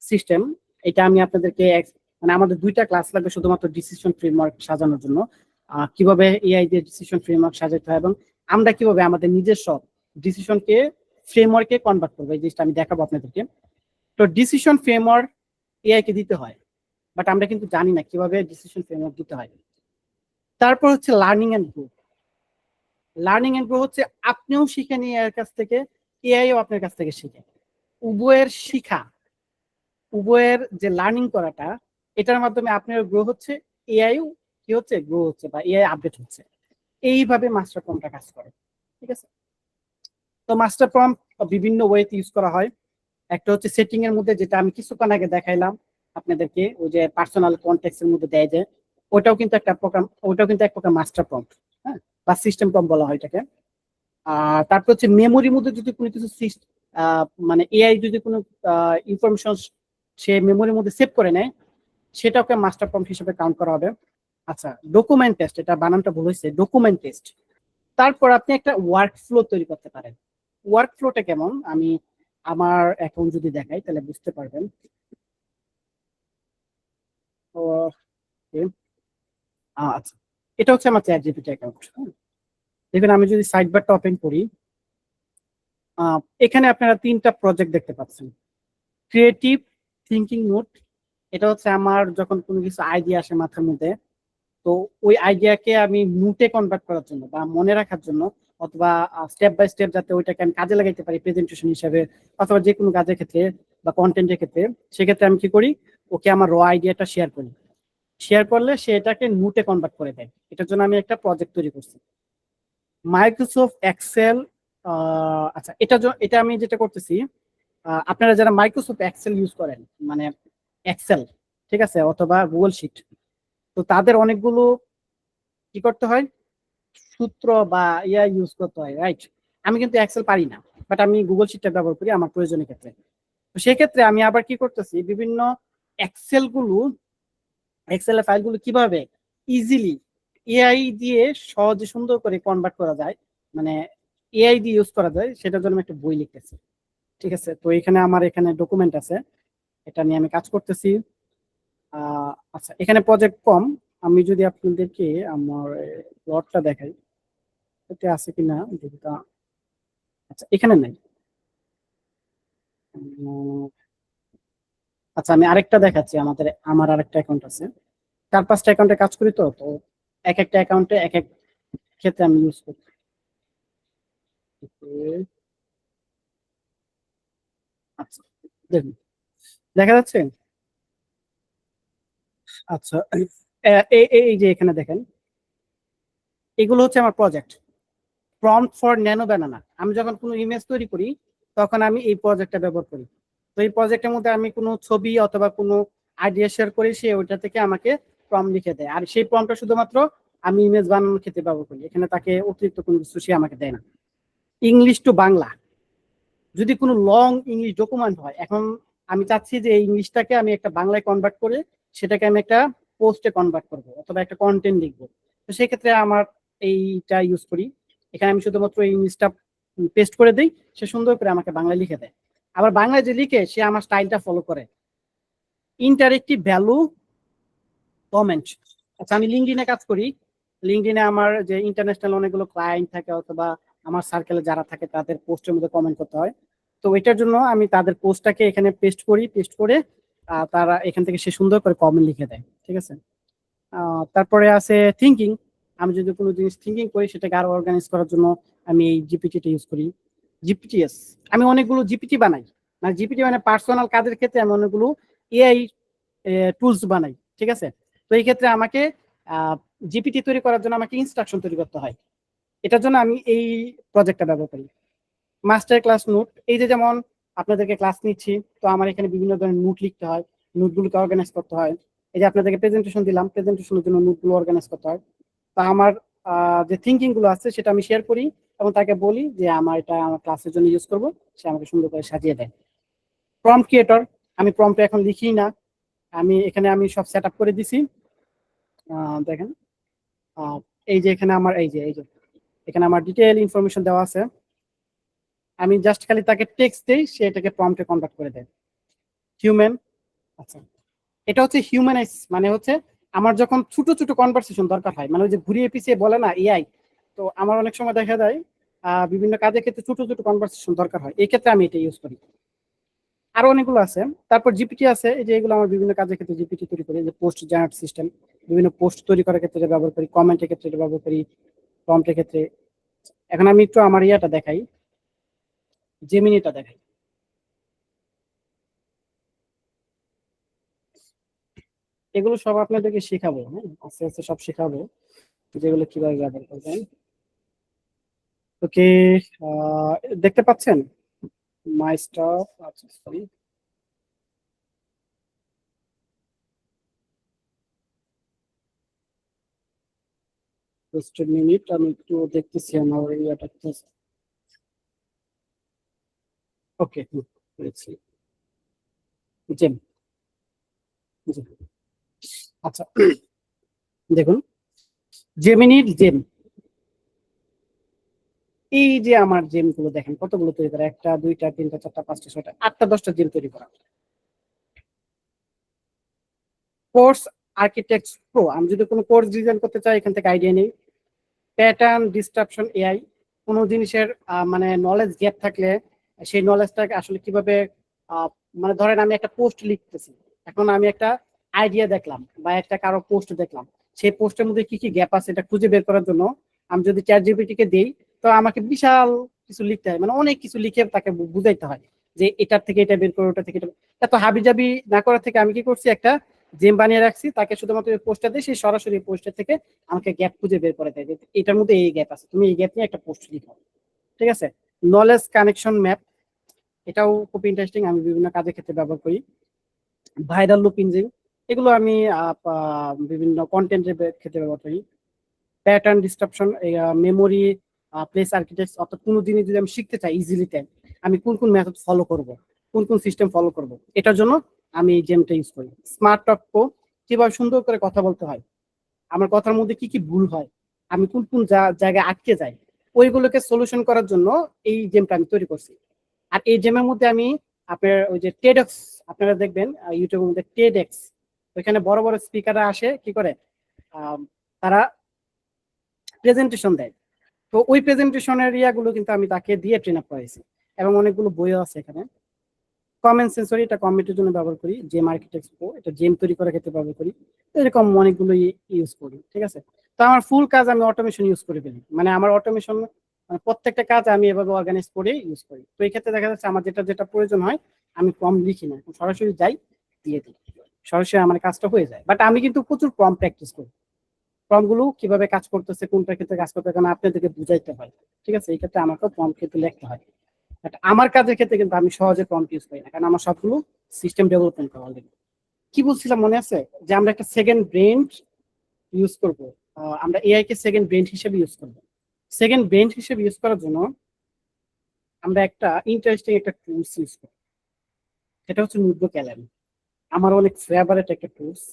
সিস্টেম। এটা আমি আপনাদেরকে মানে আমাদের 2টা ক্লাস লাগবে শুধুমাত্র ডিসিশন ফ্রেমওয়ার্ক সাজানোর জন্য, কিভাবে এআই দিয়ে ডিসিশন ফ্রেমওয়ার্ক সাজাতে হয় এবং আমরা কিভাবে আমাদের নিজস্ব ডিসিশনকে ফ্রেমওয়ার্কে কনভার্ট করবো, এই জিনিসটা আমি দেখাবো আপনাদেরকে। তো ডিসিশন ফ্রেমওয়ার্ক এআই কে দিতে হয়, বাট আমরা কিন্তু জানি না কিভাবে ডিসিশন ফ্রেমওয়ার্ক দিতে হয়। তারপর হচ্ছে learning and grow. Learning and grow হচ্ছে আপনিও শিখেন এআই এর কাছ থেকে, এআইও আপনার কাছ থেকে শিখে। উভয়ের শিখা, উভয়ের যে লার্নিং করাটা, এটার মাধ্যমে আপনার গ্রো হচ্ছে, এআই কি হচ্ছে, গ্রো হচ্ছে বা এআই আপডেট হচ্ছে। এইভাবে মাস্টার প্রম্পটটা কাজ করে। ঠিক আছে, তো মাস্টার প্রম্পট বিভিন্ন ওয়েতে ইউজ করা হয়। একটা হচ্ছে সেটিং এর মধ্যে, যেটা আমি কিছুক্ষণ আগে দেখাইলাম আপনাদেরকে, ওই যে পার্সোনাল কন্টেক্স এর মধ্যে দেয় যে, ওটাও কিন্তু এক প্রকার মাস্টার প্রম্পট, হ্যাঁ, বা সিস্টেম প্রম্পট বলা হয় এটাকে। আর তারপর হচ্ছে মেমোরির মধ্যে যদি কোনো কিছু মানে এআই যদি কোনো ইনফরমেশন সে মেমোরির মধ্যে সেভ করে নেয়, সেটাকে মাস্টার প্রম্পট হিসেবে কাউন্ট করা হবে। আচ্ছা, ডকুমেন্ট টেস্ট, এটা বানানটা ভুল হয়েছে, ডকুমেন্ট টেস্ট। তারপর আপনি একটা ওয়ার্ক ফ্লো তৈরি করতে পারেন। ওয়ার্ক ফ্লোটা কেমন, আমি আমার অ্যাকাউন্ট যদি দেখাই তাহলে বুঝতে পারবেন। আচ্ছা, এটা হচ্ছে আমার চ্যাট জিপিটি অ্যাকাউন্ট। দেখুন, আমি যদি সাইড বারটা ওপেন করি, এখানে আপনারা 3টা প্রজেক্ট দেখতে পাচ্ছেন। ক্রিয়েটিভ থিঙ্কিং নোট, এটা হচ্ছে আমার যখন কোনো কিছু আইডিয়া আসে মাথার মধ্যে, তো ওই আইডিয়াকে আমি নোটে কনভার্ট করার জন্য বা মনে রাখার জন্য, অথবা স্টেপ বাই স্টেপ যাতে ওইটাকে আমি কাজে লাগাইতে পারি প্রেজেন্টেশন হিসেবে, অথবা যে কোনো কাজের ক্ষেত্রে বা কন্টেন্টের ক্ষেত্রে, সেক্ষেত্রে আমি কি করি, ওকে আমার র আইডিয়াটা শেয়ার করি। শেয়ার করলে সে এটাকে নোটে কনভার্ট করে দেয়। এটার জন্য আমি একটা প্রজেক্ট তৈরি করছি। মাইক্রোসফট এক্সেল, আচ্ছা, এটা আমি যেটা করতেছি, আপনারা যারা মাইক্রোসফট এক্সেল ইউজ করেন, মানে এক্সেল, ঠিক আছে, অথবা গুগল শিট, তো তাদের অনেকগুলো কি করতে হয়, সূত্র বা ইয়া ইউজ করতে হয়, রাইট? আমি কিন্তু এক্সেল পারি না, বাট আমি গুগল শিটটা ব্যবহার করি আমার প্রয়োজনের ক্ষেত্রে। তো সেক্ষেত্রে আমি আবার কি করতেছি, বিভিন্ন এক্সেল গুলো, এক্সেল এর ফাইলগুলো কিভাবে ইজিলি এআই দিয়ে সহজে সুন্দর করে কনভার্ট করা যায়, মানে এআই দিয়ে ইউজ করা যায়, সেটার জন্য আমি একটা বই লিখতেছি। ঠিক আছে, তো এখানে আমার এখানে ডকুমেন্ট আছে, এটা নিয়ে আমি কাজ করতেছি। আচ্ছা, এখানে প্রজেক্ট কম, আমি যদি আপনাদেরকে আমার প্লটটা দেখাই, এটা আছে কিনা যেটা, আচ্ছা এখানে নাই। উম, আচ্ছা, আমি আরেকটা দেখাচ্ছি, আমার আরেকটা অ্যাকাউন্ট আছে, 4-5টা অ্যাকাউন্টে কাজ করি, তো তো এক একটা অ্যাকাউন্টে এক এক ক্ষেত্রে আমি ইউজ করি। আচ্ছা, দেখুন, দেখা যাচ্ছে। আচ্ছা, এই যে এখানে দেখেন, এগুলো হচ্ছে আমার project, prompt for nano banana. আমি যখন কোনো ইমেজ তৈরি করি, তখন আমি এই প্রজেক্টটা ব্যবহার করি। তো এই প্রজেক্টের মধ্যে আমি কোনো ছবি অথবা কোনো আইডিয়া শেয়ার করি, সে ওইটা থেকে আমাকে প্রম্পট লিখে দেয়, আর সেই প্রম্পটটা শুধুমাত্র আমি ইমেজ বানানোর ক্ষেত্রে ব্যবহার করি, এখানে তাকে অতিরিক্ত কোনো কিছু সে আমাকে দেয় না। ইংলিশ টু বাংলা, যদি কোনো লং ইংলিশ ডকুমেন্ট হয়, এখন আমি চাচ্ছি যে এই ইংলিশটাকে আমি একটা বাংলায় কনভার্ট করে সেটাকে আমি একটা পোস্টে কনভার্ট করবো অথবা একটা কন্টেন্ট লিখবো, তো সেক্ষেত্রে আমার এইটা ইউজ করি। এখানে আমি শুধুমাত্র এই ইংলিশটা পেস্ট করে দিই, সে সুন্দর করে আমাকে বাংলায় লিখে দেয়। আবার বাংলায় যে লিখে, সে আমার স্টাইলটা ফলো করে। ইন্টারেক্টিভ ভ্যালু কমেন্ট, আচ্ছা, আমি লিঙ্কডিনে কাজ করি। লিঙ্কডিনে আমার যে ইন্টারন্যাশনাল অনেকগুলো ক্লায়েন্ট থাকে, অথবা আমার সার্কেলে যারা থাকে, তাদের পোস্টের মধ্যে কমেন্ট করতে হয়। তো এটার জন্য আমি তাদের পোস্টটাকে এখানে পেস্ট করি, পেস্ট করে তারা এখান থেকে সে সুন্দর করে কমেন্ট লিখে দেয়। ঠিক আছে, তারপরে আছে থিঙ্কিং, আমি যদি কোনো জিনিস থিঙ্কিং করি, সেটাকে আরো অর্গানাইজ করার জন্য আমি এই জিপিটিটা ইউজ করি। জিপিটিএস, আমি অনেকগুলো জিপিটি বানাই, মানে জিপিটি মানে পার্সোনাল কাজের ক্ষেত্রে আমি অনেকগুলো এআই টুলস বানাই। ঠিক আছে, তো এই ক্ষেত্রে আমাকে জিপিটি তৈরি করার জন্য আমাকে ইনস্ট্রাকশন তৈরি করতে হয়, এটার জন্য আমি এই প্রজেক্টটা ব্যবহার করি। মাস্টার ক্লাস নোট, এই যে যেমন আপনাদেরকে ক্লাস নিচ্ছি, তো আমার এখানে বিভিন্ন ধরনের নোট লিখতে হয়, নোটগুলোকে অর্গানাইজ করতে হয়। এই যে আপনাদেরকে প্রেজেন্টেশন দিলাম, প্রেজেন্টেশনের জন্য নোটগুলো অর্গানাইজ করতে হয়। তো আমার যে থিঙ্কিং গুলো আছে, সেটা আমি শেয়ার করি এবং তাকে বলি যে আমার এটা আমার ক্লাসের জন্য ইউজ করবো, সে আমাকে সুন্দর করে সাজিয়ে দেয়। প্রম্পট ক্রিয়েটর, আমি প্রম্পট এখন লিখি না, আমি সব সেট আপ করে দিছি। দেখেন, আহ, এই যে এখানে আমার এই যে এখানে আমার ডিটেইল ইনফরমেশন দেওয়া আছে, আমি জাস্ট খালি তাকে টেক্সট দেই, সে এটাকে প্রম্পটে কনভার্ট করে দেয়। হিউম্যান, আচ্ছা, এটা হচ্ছে হিউম্যানাইজ, মানে হচ্ছে আমার যখন ছোট ছোট কনভারসেশন দরকার হয়, মানে ওই যে ঘুরিয়ে পিছিয়ে বলে না এআই, তো আমার অনেক সময় দেখা যায় বিভিন্ন কাজের ক্ষেত্রে ছোট ছোট কনভারসেশন দরকার হয়, এই ক্ষেত্রে আমি এটা ইউজ করি। আরো অনেকগুলো আছে। তারপর জিপিটি আছে, এই যে এগুলো আমার বিভিন্ন কাজের ক্ষেত্রে জিপিটি তৈরি করি, যে পোস্ট জেনারেট সিস্টেম, বিভিন্ন পোস্ট তৈরি করার ক্ষেত্রে এটা ব্যবহার করি, কমেন্টের ক্ষেত্রে এটা ব্যবহার করি, প্রম্পটের ক্ষেত্রে। এখন আমি একটু আমার ইয়াটা দেখাই, জেমিনিটা দেখাই। এগুলো সব আপনাদেরকে শেখাবো, হ্যাঁ, আস্তে আস্তে সব শেখাবো, যেগুলো কিভাবে ব্যবহার করবেন। ওকে, দেখতে পাচ্ছেন? মাই স্টাফ, আচ্ছা সরি, জাস্ট মিনিট, আমি একটু দেখতেছি আমার ইয়াটা। ওকে, পেয়েছি। জেম, জি। আচ্ছা, দেখুন, জেমিনির জেম, এই যে আমার জেম গুলো দেখেন কতগুলো তৈরি করা, একটা দুইটা তিনটা চারটা পাঁচটা ছয়টা আটটা দশটা জেম তৈরি করা। কোর্স আর্কিটেক্ট প্রো, আমি যদি কোনো কোর্স ডিজাইন করতে চাই এখান থেকে আইডিয়া নেই। প্যাটার্ন ডিসক্রিপশন এআই, কোনো জিনিসের মানে নলেজ গ্যাপ থাকলে সেই নলেজটাকে আসলে কিভাবে আহ, মানে ধরেন আমি একটা পোস্ট লিখতেছি, এখন আমি একটা আইডিয়া দেখলাম বা একটা কারো পোস্ট দেখলাম, সেই পোস্টের মধ্যে কি কি গ্যাপ আছে এটা খুঁজে বের করার জন্য আমি যদি চ্যাট জিপিটি কে দিই, তো আমাকে বিশাল কিছু লিখতে হয়, মানে অনেক কিছু লিখে তাকে বুঝাইতে হয় যে এটার থেকে এটা বের করো, ওটা থেকে এটা, এত হাবিজাবি না করার থেকে আমি কি করছি, একটা জেম বানিয়ে রাখছি, তাকে শুধুমাত্র পোস্টটা দিয়ে সেই সরাসরি পোস্টের থেকে আমাকে গ্যাপ খুঁজে বের করে দেয় যে এটার মধ্যে এই গ্যাপ আছে, তুমি এই গ্যাপ নিয়ে একটা পোস্ট লিখো। ঠিক আছে। নলেজ কানেকশন ম্যাপ, এটাও খুব ইন্টারেস্টিং, আমি বিভিন্ন কাজের ক্ষেত্রে ব্যবহার করি। ভাইরাল লুপ ইঞ্জিন, এগুলো আমি বিভিন্ন কন্টেন্টের ক্ষেত্রে ব্যবহার করি। Pattern description, memory place architect, অর্থাৎ কোনো জিনিস যদি আমি শিখতে চাই ইজিলিতে, আমি কোন কোন মেথড ফলো করব, কোন কোন সিস্টেম ফলো করব, এটার জন্য আমি এই জেমটা ইউজ করি। স্মার্ট টক প্রো, কিভাবে সুন্দর করে কথা বলতে হয়, আমার কথার মধ্যে কি কি ভুল হয়, আমি কোন কোন জায়গায় আটকে যাই, ওইগুলোকে সলিউশন করার জন্য এই গেমটা আমি তৈরি করছি। আর এই গেমের মধ্যে আমি আপনার ওই যে টেডএক্স, আপনারা দেখবেন ইউটিউবের মধ্যে টেডএক্স, ওইখানে বড় বড় স্পিকাররা আসে কি করে, আহ, তারা প্রেজেন্টেশন দেয়, তো ওই প্রেজেন্টেশনের ইয়াগুলো কিন্তু আমি তাকে দিয়ে ট্রেন আপ করাইছি, এবং অনেকগুলো বইও আছে এখানে। কমেন্ট সেন্সরি, এটা কমেন্টের জন্য ব্যবহার করি। জেম আর্কিটেক্ট প্রো, এটা জেম তৈরি করার ক্ষেত্রে ব্যবহার করি। এরকম অনেকগুলো ইউজ করি। ঠিক আছে। তো আমার ফুল কাজ আমি অটোমেশন ইউজ করে ফেলি, মানে আমার অটোমেশন মানে প্রত্যেকটা কাজ আমি এভাবে অর্গানাইজ করে ইউজ করি। তো এই ক্ষেত্রে দেখা যাচ্ছে আমার যেটা যেটা প্রয়োজন হয় আমি কম লিখি না, সরাসরি যাই, দিয়ে দিই, সরাসরি আমার কাজটা হয়ে যায়। বাট আমি কিন্তু প্রচুর কম প্র্যাকটিস করি, প্রম্পট গুলো কিভাবে কাজ করতেছে, কোনটা ক্ষেত্রে কাজ করতে, কারণ আপনাদেরকে বুঝাইতে হয়। ঠিক আছে, এই ক্ষেত্রে আমাকেও প্রম্পট কিন্তু লিখতে হয়। বাট আমার কাজের ক্ষেত্রে কিন্তু আমি সহজে প্রম্পট ইউজ করি না, কারণ আমার সবগুলো সিস্টেম ডেভেলপমেন্ট করা অলরেডি। কি বলছিলাম মনে আছে, যে আমরা একটা সেকেন্ড ব্রেন ইউজ করব, আমরা এআই কে সেকেন্ড ব্রেন হিসেবে ইউজ করব। সেকেন্ড ব্রেন হিসেবে ইউজ করার জন্য আমরা একটা ইন্টারেস্টিং একটা টুলস ইউজ করি, সেটা হচ্ছে নোটবুক এলএম। আমার অনেক ফেভারিট একটা টুলস,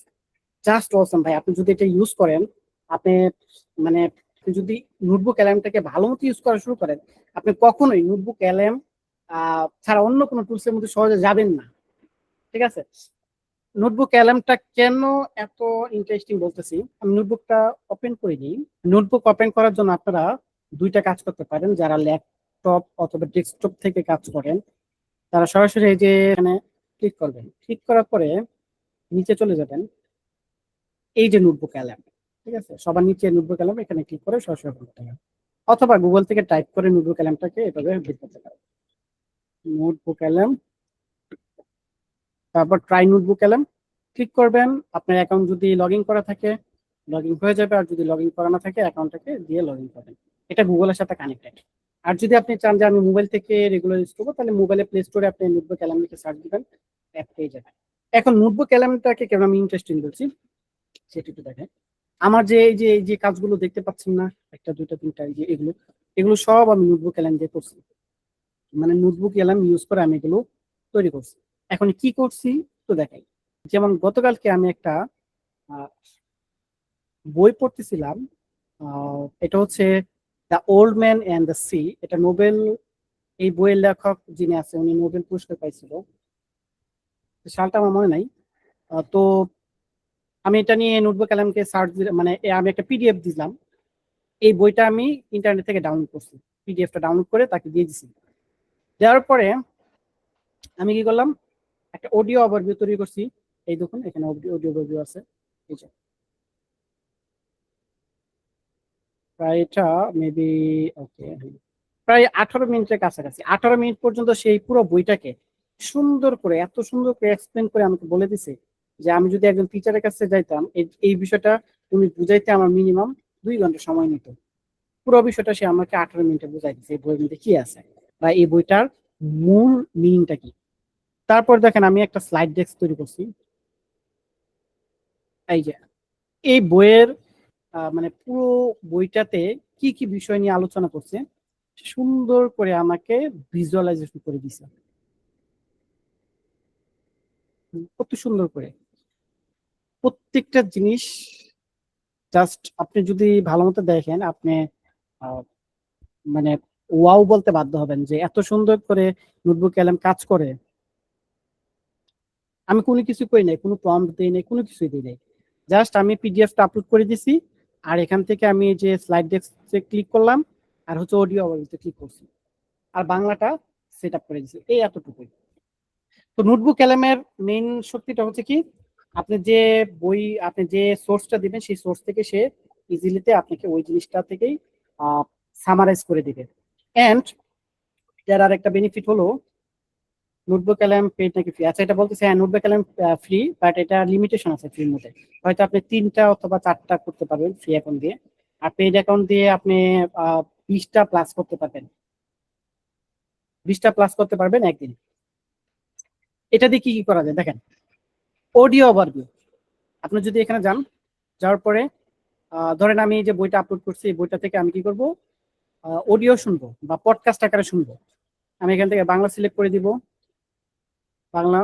জাস্ট অসম ভাই। আপনি যদি এটা ইউজ করেন, আপনি মানে আপনি যদি নোটবুক এলএমটাকে ভালো মতো ইউজ করা শুরু করেন, আপনি কখনোই নোটবুক এলএম ছাড়া অন্য কোনো টুলসের মধ্যে সহজে যাবেন না। ঠিক আছে। নোটবুক এলএমটা কেন এত ইন্টারেস্টিং বলতেছি, আমি নোটবুকটা ওপেন করে নিই। নোটবুক ওপেন করার জন্য আপনারা দুইটা কাজ করতে পারেন, যারা ল্যাপটপ অথবা ডেস্কটপ থেকে কাজ করেন তারা সরাসরি এই যে এখানে ক্লিক করবেন, ক্লিক করার পরে নিচে চলে যাবেন, এই যে নোটবুক অ্যালার্ম। ঠিক আছে, সবার নিচে নোটবুক অ্যালার্ম, এখানে ক্লিক করে সরাসরি ওপেন করতে হবে, অথবা গুগল থেকে টাইপ করে নোটবুক অ্যালার্মটাকে এভাবে বের করতে পারেন। নোটবুক অ্যালার্ম, তারপর ট্রাই নোটবুক অ্যালার্ম ক্লিক করবেন। আপনার অ্যাকাউন্ট যদি লগ ইন করা থাকে লগ ইন হয়ে যাবে, আর যদি লগ ইন করা না থাকে অ্যাকাউন্টটাকে দিয়ে লগ ইন করবেন। এটা গুগলের সাথে কানেক্টেড। আর যদি আপনি চান যে আমি মোবাইল থেকে রেগুলার ইউজ করবো, তাহলে মোবাইলে প্লে স্টোরে আপনি নোটবুক অ্যালার্ম লিখে সার্চ দিবেন, অ্যাপ পেয়ে যাবেন। এখন নোটবুক অ্যালার্মটাকে কেন আমি ইন্টারেস্টিং বলছি সেটা একটু দেখেন। আমার যে এই যে কাজগুলো দেখতে পাচ্ছেন না, একটা দুইটা তিনটা, এই যে এগুলো, এগুলো সব আমি নোটবুক এলএম দিয়ে করছি, মানে নোটবুক এলএম ইউজ করে আমি এগুলো তৈরি করছি। এখন কি করছি তো দেখাই। যেমন গতকালকে আমি একটা আহ, বই পড়তেছিলাম, এটা হচ্ছে the old man and the sea, এটা নোবেল, এই বইয়ের লেখক যিনি আছে উনি নোবেল পুরস্কার পাইছিল, সালটা আমার মনে নাই। তো আমি এটা নিয়ে নোটবুক এলএমকে সার্চ, মানে আমি একটা পিডিএফ দিলাম, এই বইটা আমি ইন্টারনেট থেকে ডাউনলোড করছি, পিডিএফটা ডাউনলোড করে তাকে দিয়ে দিছি। দেওয়ার পরে আমি কি করলাম, একটা অডিও ওভারভিউ তৈরি করছি। এই দেখুন এখানে অডিও ওভারভিউ আছে, এই যে প্রায় এটা মেবি, ওকে, প্রায় 18 মিনিটের কাছাকাছি, 18 মিনিট পর্যন্ত সেই পুরো বইটাকে সুন্দর করে, এত সুন্দর করে এক্সপ্লেন করে আমাকে বলে দিছে যে আমি যদি একজন টিচারের কাছে যাইতাম এই বিষয়টা তুমি বুঝাইতে আমার মিনিমাম 2 ঘন্টা সময় নিত। পুরো বিষয়টা সে আমাকে 18 মিনিটে বুঝাই দিচ্ছে এই বইয়ের মধ্যে কি আছে, বা এই বইটার মূল মিনিংটা কি। তারপর দেখেন আমি একটা স্লাইড ডেস্ক তৈরি করছি। এই যে এই বইয়ের মানে পুরো বইটাতে কি কি বিষয় নিয়ে আলোচনা করছে সুন্দর করে আমাকে ভিজুয়ালাইজেশন করে দিছে, কত সুন্দর করে প্রত্যেকটা জিনিস। জাস্ট আপনি যদি ভালো মতো দেখেন আপনি আহ, মানে ওয়াও বলতে বাধ্য হবেন যে এত সুন্দর করে নোটবুক এলএম কাজ করে। আমি কোনো কিছু করি নাই, কোনো প্রম্পট দিই নাই, কোনো কিছুই দিই নাই। জাস্ট আমি পিডিএফটা আপলোড করে দিছি, আর এখান থেকে আমি এই যে স্লাইড ডেস্কে ক্লিক করলাম, আর হচ্ছে অডিও ওভারভিউতে ক্লিক করছি, আর বাংলাটা সেট আপ করে দিছি, এই এতটুকুই। তো নোটবুক এলএমের মেইন শক্তিটা হচ্ছে কি, আপনি যে বই, আপনি যে সোর্সটা দিবেন সেই সোর্স থেকে সে ইজিলিতে আপনাকে ওই জিনিসটা থেকেই সামারাইজ করে দিবে। এন্ড এটার আর একটা বেনিফিট হলো নোটবুক এলএম পেড নাকি ফ্রি। আচ্ছা, এটা বলতেছে হ্যাঁ নোটবুক এলএম ফ্রি, বাট এটা লিমিটেশন আছে ফ্রির মধ্যে। হয়তো আপনি 3টা অথবা 4টা করতে পারবেন ফ্রি অ্যাকাউন্ট দিয়ে, আর পেড অ্যাকাউন্ট দিয়ে আপনি 20টা প্লাস করতে পারবেন, 20টা প্লাস করতে পারবেন একদিন। এটা দিয়ে কি কি করা যায় দেখেন, অডিও ওভারভিউ। আপনি যদি এখানে যান, যাওয়ার পরে ধরেন আমি যে বইটা আপলোড করছি এই বইটা থেকে আমি কি করব, অডিও শুনবো বা পডকাস্ট আকারে শুনবো। আমি এখান থেকে বাংলা সিলেক্ট করে দিব, বাংলা।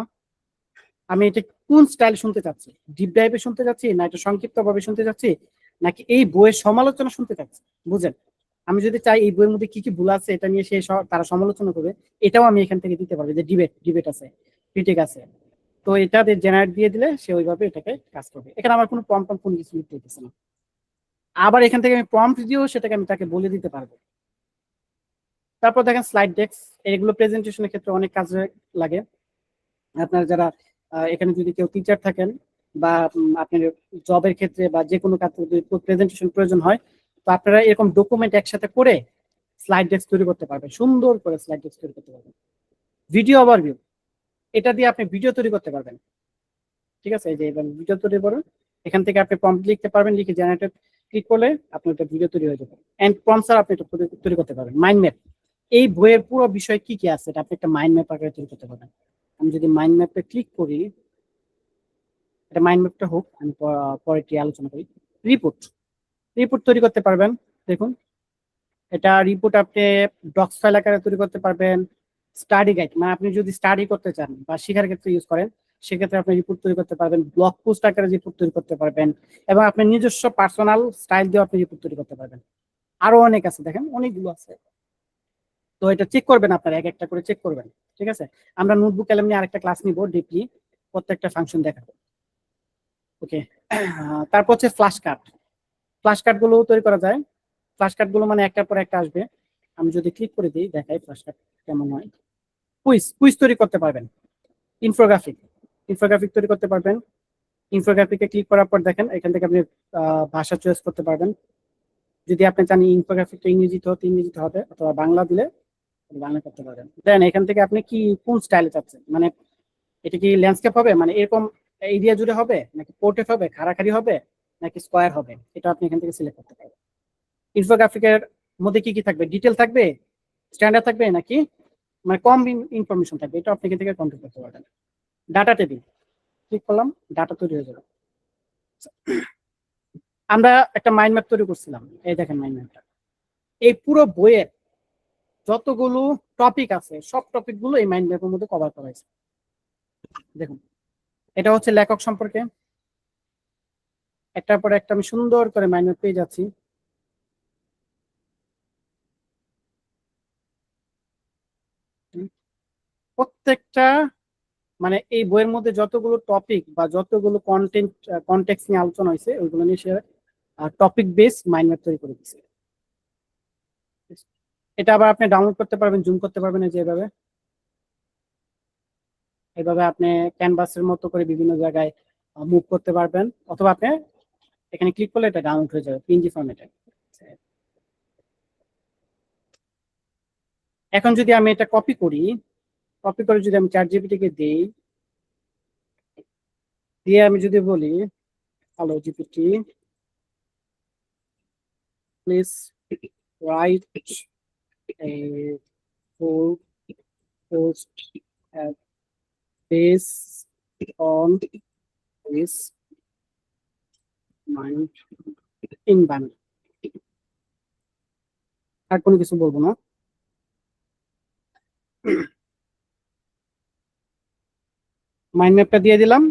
আমি এটা কোন স্টাইল শুনতে চাচ্ছি, ডিপ ডাইভে শুনতে চাচ্ছি, না এটা সংক্ষিপ্ত ভাবে শুনতে চাচ্ছি, নাকি এই বইয়ের সমালোচনা শুনতে চাচ্ছি। বুঝেন, আমি যদি চাই এই বইয়ের মধ্যে কি কি ভুল আছে এটা নিয়ে তারা সমালোচনা করবে, এটাও আমি এখান থেকে দিতে পারবো যে ডিবেট ডিবেট আছে, ক্রিটিক আছে। তো এটা জেনারেট দিয়ে দিলে সে ওইভাবে এটাকে কাজ করবে। এখানে আমার কোনো প্রম্পট কোনো কিছু লিখতে হইতেছে না। আবার এখান থেকে আমি প্রম্পট দিয়েও সেটাকে আমি তাকে বলে দিতে পারবো। তারপর দেখেন স্লাইড ডেস্ক, এগুলো প্রেজেন্টেশনের ক্ষেত্রে অনেক কাজে লাগে। আপনার যারা এখানে যদি কেউ টিচার থাকেন, বা আপনার জবের ক্ষেত্রে বা যে কোনো কাজে যদি প্রেজেন্টেশন প্রয়োজন হয়, তো আপনারা এরকম ডকুমেন্ট একসাথে করে স্লাইড ডেস্ক তৈরি করতে পারবেন, সুন্দর করে স্লাইড ডেস্ক তৈরি করতে পারবেন। ভিডিও ওভারভিউ, এটা দিয়ে আপনি ভিডিও তৈরি করতে পারবেন। ঠিক আছে, এই যে এবার ভিডিও তৈরি করুন, এখান থেকে আপনি প্রম্পট লিখতে পারবেন, লিখে জেনারেটর ক্লিক করলে আপনার একটা ভিডিও তৈরি হয়ে যাবে। এন্ড প্রম্পট আপনি এটা তৈরি করতে পারবেন। মাইন্ড ম্যাপ, এই বইয়ের পুরো বিষয় কি কি আছে এটা আপনি একটা মাইন্ড ম্যাপ আকারে তৈরি করতে পারবেন। আমি যদি মাইন্ড ম্যাপে ক্লিক করি, এটা মাইন্ড ম্যাপটা হোক, আমি পরে আলোচনা করি। রিপোর্ট, রিপোর্ট তৈরি করতে পারবেন। দেখুন, এটা রিপোর্ট আপনি ডক্স ফাইল আকারে তৈরি করতে পারবেন। স্টাডি গাইড, মানে আপনি যদি স্টাডি করতে চান বা শেখার ক্ষেত্রে ইউজ করেন, সেক্ষেত্রে আপনি রিপোর্ট তৈরি করতে পারবেন। ব্লগ পোস্ট আকারে রিপোর্ট তৈরি করতে পারবেন, এবং আপনার নিজস্ব পার্সোনাল স্টাইল দিয়ে আপনি রিপোর্ট তৈরি করতে পারবেন। আরো অনেক আছে, দেখেন অনেকগুলো আছে। তো এটা চেক করবেন, আপনারা এক একটা করে চেক করবেন। ঠিক আছে, আমরা নোটবুক এলএম নিয়ে আরেকটা ক্লাস নিব ডিপলি, প্রত্যেকটা ফাংশন দেখাবো। ওকে, তারপর হচ্ছে ফ্ল্যাশ কার্ড। ফ্ল্যাশ কার্ড গুলো তৈরি করা যায়। ফ্ল্যাশ কার্ড গুলো মানে একটার পর একটা আসবে। আমি যদি ক্লিক করে দিই দেখাই ফ্ল্যাশ কার্ড কেমন হয়। কুইজ, কুইজ তৈরি করতে পারবেন। ইনফোগ্রাফিক, ইনফোগ্রাফিক তৈরি করতে পারবেন। ইনফোগ্রাফিকে ক্লিক করার পর দেখেন এখান থেকে আপনি ভাষা চয়েস করতে পারবেন। যদি আপনি চান ইনফোগ্রাফিকটা ইংরেজিতে হতে ইংরেজিতে হবে, অথবা বাংলা দিলে বাংলা করতে পারবেন। দেন এখান থেকে আপনি কি কোন স্টাইলে চাচ্ছেন, মানে এটা কি ল্যান্ডস্কেপ হবে, মানে এরকম এরিয়া জুড়ে হবে, নাকি পোর্ট্রেট হবে, খাড়াখাড়ি হবে, নাকি স্কোয়ার হবে, এটা আপনি এখান থেকে সিলেক্ট করতে পারবেন। ইনফোগ্রাফিকের মধ্যে কি কি থাকবে, ডিটেল থাকবে, স্ট্যান্ডার্ড থাকবে, নাকি মানে কম ইনফরমেশন থাকবে, এটা আপনি এখান থেকে কন্ট্রোল করতে পারবেন। ডাটা টেবিল, ক্লিক করলাম, ডাটা তৈরি হয়ে যাবে। আমরা একটা মাইন্ড ম্যাপ তৈরি করছিলাম, এই দেখেন মাইন্ড ম্যাপটা। এই পুরো বইয়ের যতগুলো টপিক আছে সব টপিক গুলো এই মাইন্ড ম্যাপের মধ্যে কভার করা হয়েছে। দেখুন, এটা হচ্ছে লেখক সম্পর্কে, একটার পর একটা আমি সুন্দর করে মাইন্ড ম্যাপ পেয়ে যাচ্ছি। প্রত্যেকটা মানে এই বইয়ের মধ্যে যতগুলো টপিক বা যতগুলো কন্টেক্স নিয়ে আলোচনা হয়েছে ওইগুলো নিয়ে সে টপিক বেস মাইন্ড ম্যাপ তৈরি করে দিচ্ছে। এটা আবার আপনি ডাউনলোড করতে পারবেন, জুম করতে পারবেন, এই যে এভাবে, এইভাবে আপনি ক্যানভাসের মতো করে বিভিন্ন জায়গায় মুভ করতে পারবেন, অথবা আপনি এখানে ক্লিক করলে এটা ডাউনলোড হয়ে যাবে পিএনজি ফরম্যাটে। এখন যদি আমি এটা কপি করি, কপি করে যদি আমি চ্যাট জিপিটি কে দিই, দিয়ে আমি যদি বলি hello GPT please right a full post based on this mind environment। আর কোনো কিছু বলবো না। মাইন্ড ম্যাপটা দিয়ে দিলাম।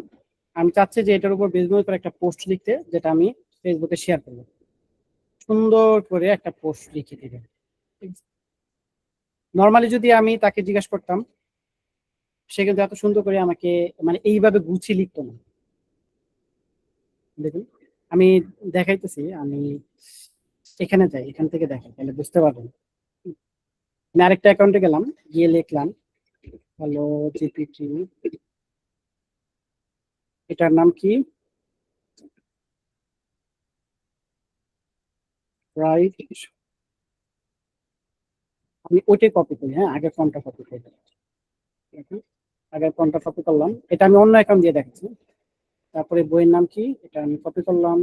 আমি চাচ্ছি যে এটার উপর বেস করে একটা পোস্ট লিখতে, যেটা আমি ফেসবুকে শেয়ার করবো। সুন্দর করে একটা পোস্ট লিখে দিবেন। নর্মালি যদি আমি তাকে জিজ্ঞাসা করতাম, সে কিন্তু এত সুন্দর করে আমাকে মানে এইভাবে গুছিয়ে লিখতো না। দেখুন আমি দেখাইতেছি, আমি এখানে যাই, এখান থেকে দেখাই তাহলে বুঝতে পারবেন। আমি আরেকটা অ্যাকাউন্টে গেলাম, গিয়ে লিখলাম হ্যালো জিপিটি, এটার নাম কি, রাইট। আমি ওইটাই কপি করি, হ্যাঁ আগের ফর্মটা কপি করি। আগের ফর্মটা কপি করলাম, এটা আমি অন্য অ্যাকাউন্ট দিয়ে দেখাচ্ছি। তারপরে বইয়ের নাম কি, এটা আমি কপি করলাম।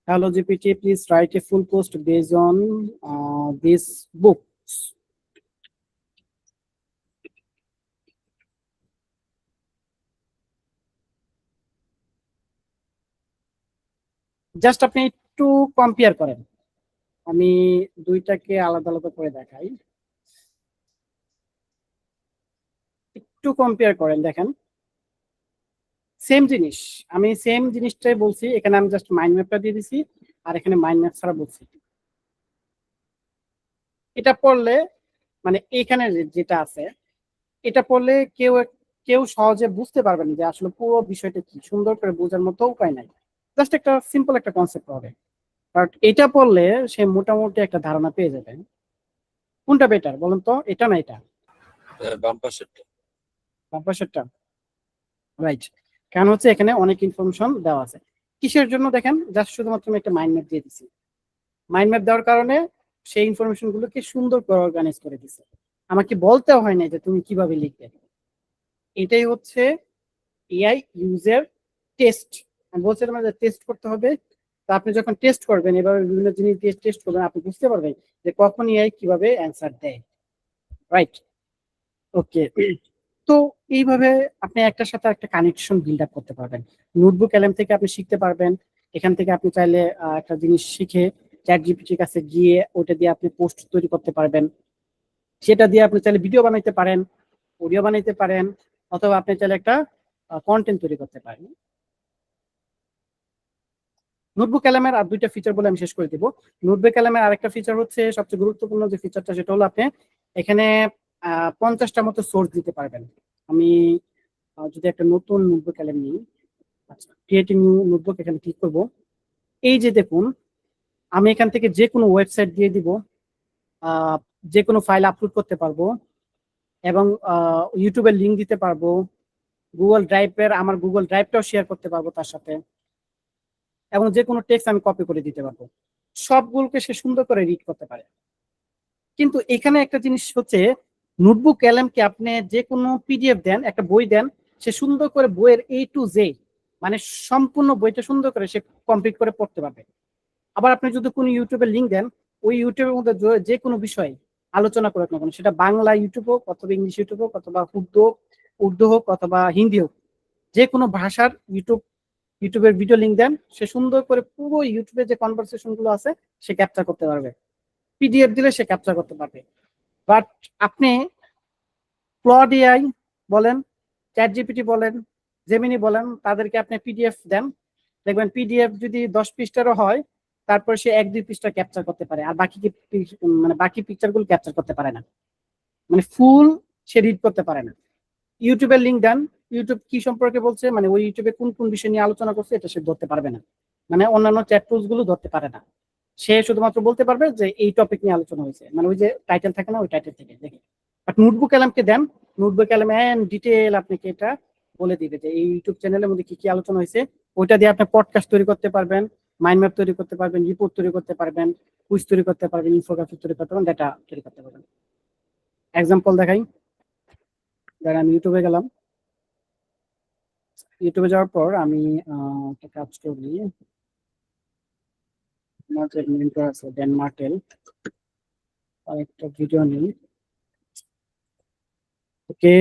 Hello GPT, please write a full post base on this book. Just আপনি একটু কম্পেয়ার করেন, আমি দুইটাকে আলাদা আলাদা করে দেখাই। একটু কম্পেয়ার করেন, দেখেন সেম জিনিস, আমি সেম জিনিসটাই বলছি, এখানে আমি জাস্ট মাইন্ড ম্যাপটা দিয়ে দিছি, আর এখানে মাইন্ড ম্যাপ ছাড়া বলছি। এটা পড়লে মানে এখানে যেটা আছে, এটা পড়লে কেউ কেউ সহজে বুঝতে পারবে না যে আসলে পুরো বিষয়টা কি, সুন্দর করে বোঝার মতো উপায় নাই। জাস্ট একটা সিম্পল একটা কনসেপ্ট হবে, বাট এটা পড়লে সে মোটামুটি একটা ধারণা পেয়ে যাবে। কোনটা বেটার বলুন তো, এটা না এটা? বাম পাশেরটা। বাম পাশেরটা, রাইট। কারণ হচ্ছে এখানে অনেক ইনফরমেশন দেওয়া আছে। কিসের জন্য দেখেন, জাস্ট শুধুমাত্র আমি একটা মাইন্ড ম্যাপ দিয়ে দিচ্ছি। মাইন্ড ম্যাপ দেওয়ার কারণে সেই ইনফরমেশন গুলোকে সুন্দর করে অর্গানাইজ করে দিচ্ছে, আমাকে বলতেও হয় না যে তুমি কিভাবে লিখবে। এটাই হচ্ছে এআই ইউজের টেস্ট। আমি বলছিলাম যে টেস্ট করতে হবে, তা আপনি যখন টেস্ট করবেন, এবার বিভিন্ন জিনিস দিয়ে টেস্ট করবেন, আপনি বুঝতে পারবেন যে কখন এআই কিভাবে অ্যান্সার দেয়। রাইট, ওকে। তো এইভাবে আপনি একটার সাথে একটা কানেকশন বিল্ড আপ করতে পারবেন। নোটবুক এলএম থেকে আপনি শিখতে পারবেন। এখান থেকে আপনি চাইলে একটা জিনিস শিখে চ্যাট জিপিটির কাছে গিয়ে ওটা দিয়ে আপনি পোস্ট তৈরি করতে পারবেন। সেটা দিয়ে আপনি চাইলে ভিডিও বানাইতে পারেন, অডিও বানাইতে পারেন, অথবা আপনি চাইলে একটা কন্টেন্ট তৈরি করতে পারেন। নোটবুক এলএমের আর দুইটা ফিচার বলে আমি শেষ করে দিব। নোটবুক এলএমের আরেকটা ফিচার হচ্ছে সবচেয়ে গুরুত্বপূর্ণ যে ফিচারটা, সেটা হলো আপনি এখানে 50টা মতো সোর্স দিতে পারবেন। আমি যদি একটা নতুন নোটবুক এলএম নিই, আচ্ছা ক্রিয়েটিং নিউ নোটবুক, এখানে ক্লিক করব। এই যে দেখুন, আমি এখান থেকে যে কোনো ওয়েবসাইট দিয়ে দিব, যে কোনো ফাইল আপলোড করতে পারবো, এবং ইউটিউবের লিঙ্ক দিতে পারবো, গুগল ড্রাইভের আমার গুগল ড্রাইভটাও শেয়ার করতে পারবো তার সাথে, এবং যে কোনো টেক্সট আমি কপি করে দিতে পারবো। সবগুলোকে সে সুন্দর করে রিড করতে পারে। কিন্তু এখানে একটা জিনিস হচ্ছে, নোটবুক এলএমকে আপনি যে কোনো পিডিএফ দেন, একটা বই দেন, সে সুন্দর করে বইয়ের এ টু জে মানে সম্পূর্ণ বইটা সুন্দর করে সে কমপ্লিট করে পড়তে পারবে। আবার আপনি যদি কোনো ইউটিউবের লিঙ্ক দেন, ওই ইউটিউবের মধ্যে যে কোনো বিষয় আলোচনা করুক না কেন, সেটা বাংলা ইউটিউব হোক অথবা ইংলিশ ইউটিউব হোক অথবা উর্দু হোক অথবা হিন্দি হোক, যে কোনো ভাষার ইউটিউবের ভিডিও লিঙ্ক দেন, সে সুন্দর করে পুরো ইউটিউবে যে কনভারসেশন গুলো আছে সে ক্যাপচার করতে পারবে। পিডিএফ দিলে সে ক্যাপচার করতে পারবে। বাট আপনি ক্লড এআই বলেন, চ্যাট জিপিটি বলেন, জেমিনি বলেন, তাদেরকে আপনি পিডিএফ দেন, দেখবেন পিডিএফ যদি 10 পৃষ্ঠারও হয়, তারপর সে 1-2 পৃষ্ঠা ক্যাপচার করতে পারে, আর বাকি মানে বাকি পিকচার গুলো ক্যাপচার করতে পারে না, মানে ফুল সে রিড করতে পারে না। ইউটিউবের লিঙ্ক দেন, ইউটিউব কি সম্পর্কে বলছে, মানে ওই ইউটিউবে কোন কোন বিষয় নিয়ে আলোচনা করছে, এটা সে ধরতে পারবে না, মানে অন্যান্য চ্যাট টুলস গুলো ধরতে পারে না। সে শুধুমাত্র বলতে পারবে যে এই টপিক নিয়ে আলোচনা হয়েছে, মানে ওই যে টাইটেল থাকে না, ওই টাইটেল থেকে দেখে। বাট নোটবুক এলএমকে দেন, নোটবুক এলএম এন্ড ডিটেল আপনাকে এটা বলে দিবে যে এই ইউটিউব চ্যানেলের মধ্যে কি কি আলোচনা হয়েছে। ওইটা দিয়ে আপনি পডকাস্ট তৈরি করতে পারবেন, মাইন্ড ম্যাপ তৈরি করতে পারবেন, রিপোর্ট তৈরি করতে পারবেন, কুইজ তৈরি করতে পারবেন, ইনফোগ্রাফিক তৈরি করতে পারবেন, ডেটা তৈরি করতে পারবেন। এক্সাম্পল দেখাই, ধরেন আমি ইউটিউবে গেলাম, ইউটিউবে যাওয়ার পর আমি একটা কাজ করি, আমার যে মেন্টর আছে ড্যান মার্টেল, আর একটা ভিডিও নিই, ওকে,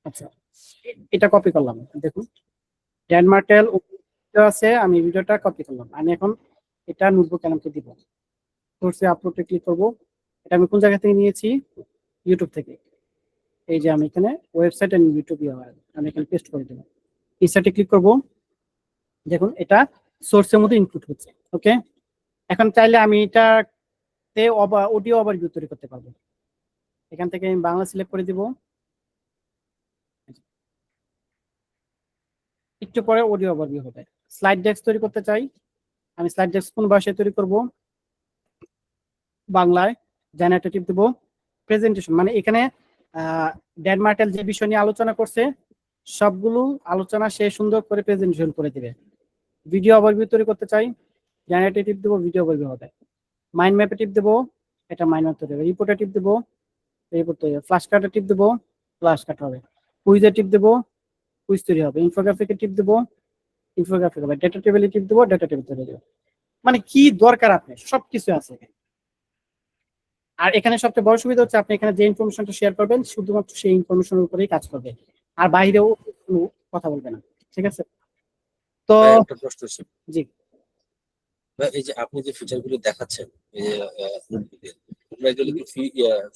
আচ্ছা এটা কপি করলাম, দেখুন ড্যান মার্টেল আছে, আমি ভিডিওটা কপি করলাম। আমি এখন এটা নোটবুক আমাকে দিব, সোর্সে আপলোডে ক্লিক করব। এটা আমি কোন জায়গা থেকে নিয়েছি? ইউটিউব থেকে। এই যে আমি এখানে ওয়েবসাইট এন্ড ইউটিউব আমি এখানে পেস্ট করে দেবো। ইনসার্টে ক্লিক করব, দেখুন এটা সোর্সের মধ্যে ইনক্লুড হচ্ছে। ওকে, এখন চাইলে আমি এটাতে অডিও ওভারভিউ তৈরি করতে পারবো। এখান থেকে আমি বাংলা সিলেক্ট করে দিব, একটু পরে অডিও ওভারভিউ হবে। স্লাইড ডেস্ক তৈরি করতে চাই, আমি স্লাইড ডেস্ক কোন ভাষায় তৈরি করব? বাংলায়। জেনারেটিভ দেব। প্রেজেন্টেশন মানে এখানে ড্যান মার্টেল যে বিষয় নিয়ে আলোচনা করছে সবগুলো আলোচনা সে সুন্দর করে প্রেজেন্টেশন করে দিবে। ভিডিও ওভারভিউ তৈরি করতে চাই, জেনারেটিভ দেবো, ভিডিও ওভারভিউ হবে। মাইন্ড ম্যাপে টিপ দেবো, এটা মাইন্ড ম্যাপ তৈরি হবে। রিপোর্টে টিপ দেবো, রিপোর্ট তৈরি হবে। ফ্ল্যাশ কার্ডে টিপ দেবো, ফ্ল্যাশ কাট হবে। কুইজে টিপ দেবো, কুইজ তৈরি হবে। ইনফোগ্রাফিকে টিপ দেবো, ইনফোগ্রাফিক হবে। ডেটা টেবিলে টিপ দেবো, ডেটা টেবিল তৈরি হবে। মানে কি দরকার আপনার সবকিছু আছে এখানে। আর এখানে সবচেয়ে বড় সুবিধা হচ্ছে আপনি এখানে যে ইনফরমেশনটা শেয়ার করবেন শুধুমাত্র সেই ইনফরমেশনের উপরেই কাজ করবে, আর বাইরেও কোনো কথা বলবে না। ঠিক আছে, তো ভাই, একটা প্রশ্ন ছিল। জি ভাই, এই যে আপনি যে ফিচার গুলো দেখাচ্ছেন এই যে নোটবুকে, আমরা এগুলো কি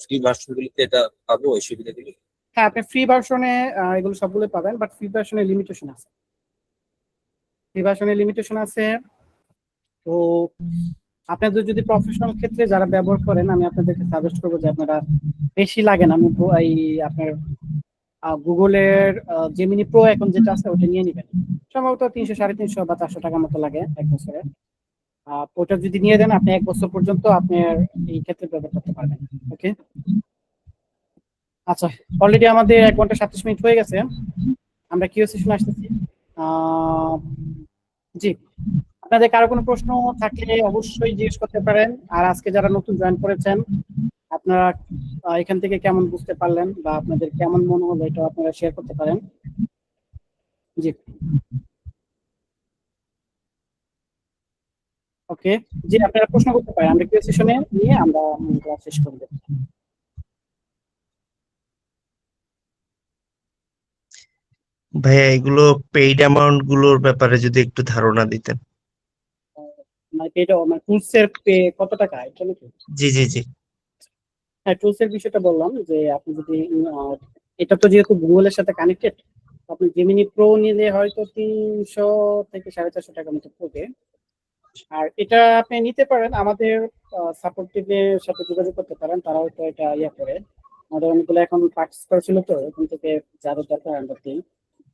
ফ্রি ভার্সন গুলিতে এটা পাবো এই সুবিধাগুলো? হ্যাঁ, আপনি ফ্রি ভার্সনে এগুলো সবগুলো পাবেন, বাট ফ্রি ভার্সনে লিমিটেশন আছে। ফ্রি ভার্সনে লিমিটেশন আছে। তো আপনাদের যদি প্রফেশনাল ক্ষেত্রে যারা ব্যবহার করেন, আমি আপনাদেরকে সাজেস্ট করবো যে আপনারা বেশি লাগে না, আমি এই আপনার গুগলের জেমিনি প্রো এখন যেটা আছে ওটা নিয়ে নেবেন। সম্ভবত 300, 350 বা 400 টাকার মতো লাগে এক বছরে। ওটা যদি নিয়ে দেন আপনি 1 বছর পর্যন্ত আপনার এই ক্ষেত্রে ব্যবহার করতে পারবেন। ওকে, আচ্ছা অলরেডি আমাদের 1 ঘন্টা 37 মিনিট হয়ে গেছে, আমরা কিউ সেশন আসতেছি। আহ, জি, আপনাদের কারো কোনো প্রশ্ন থাকলে অবশ্যই জিজ্ঞেস করতে পারেন। আর আজকে যারা নতুন জয়েন করেছেন আপনারা এখান থেকে কেমন বুঝতে পারলেন বা আপনাদের কেমন মনে হলো এটা আপনারা শেয়ার করতে পারেন। জি ওকে, জি আপনারা প্রশ্ন করতে পারেন, আমরা কিউ সেশনে নিয়ে আমরা ক্লাস শেষ করে দেব। ভাইয়া এগুলো পেইড অ্যামাউন্ট গুলোর ব্যাপারে যদি একটু ধারণা দিতেন। মানে এটা মানে টুলস এর পে কত টাকা এটা নাকি? জি জি জি। হ্যাঁ, টুলস এর বিষয়টা বললাম যে আপনি যদি এটা তো যেহেতু গুগলের সাথে কানেক্টেড, আপনি জেমিনি প্রো নিলে হয়তো 300 থেকে 450 টাকার মতো পড়বে। আর এটা আপনি নিতে পারেন, আমাদের সাপোর্ট টিমের সাথে যোগাযোগ করতে পারেন, তারা হয়তো এটা করে। আমাদের অনেকগুলো এখন পার্টিস করেছিল, তো এখান থেকে যাদের দরকার আমরা দিই।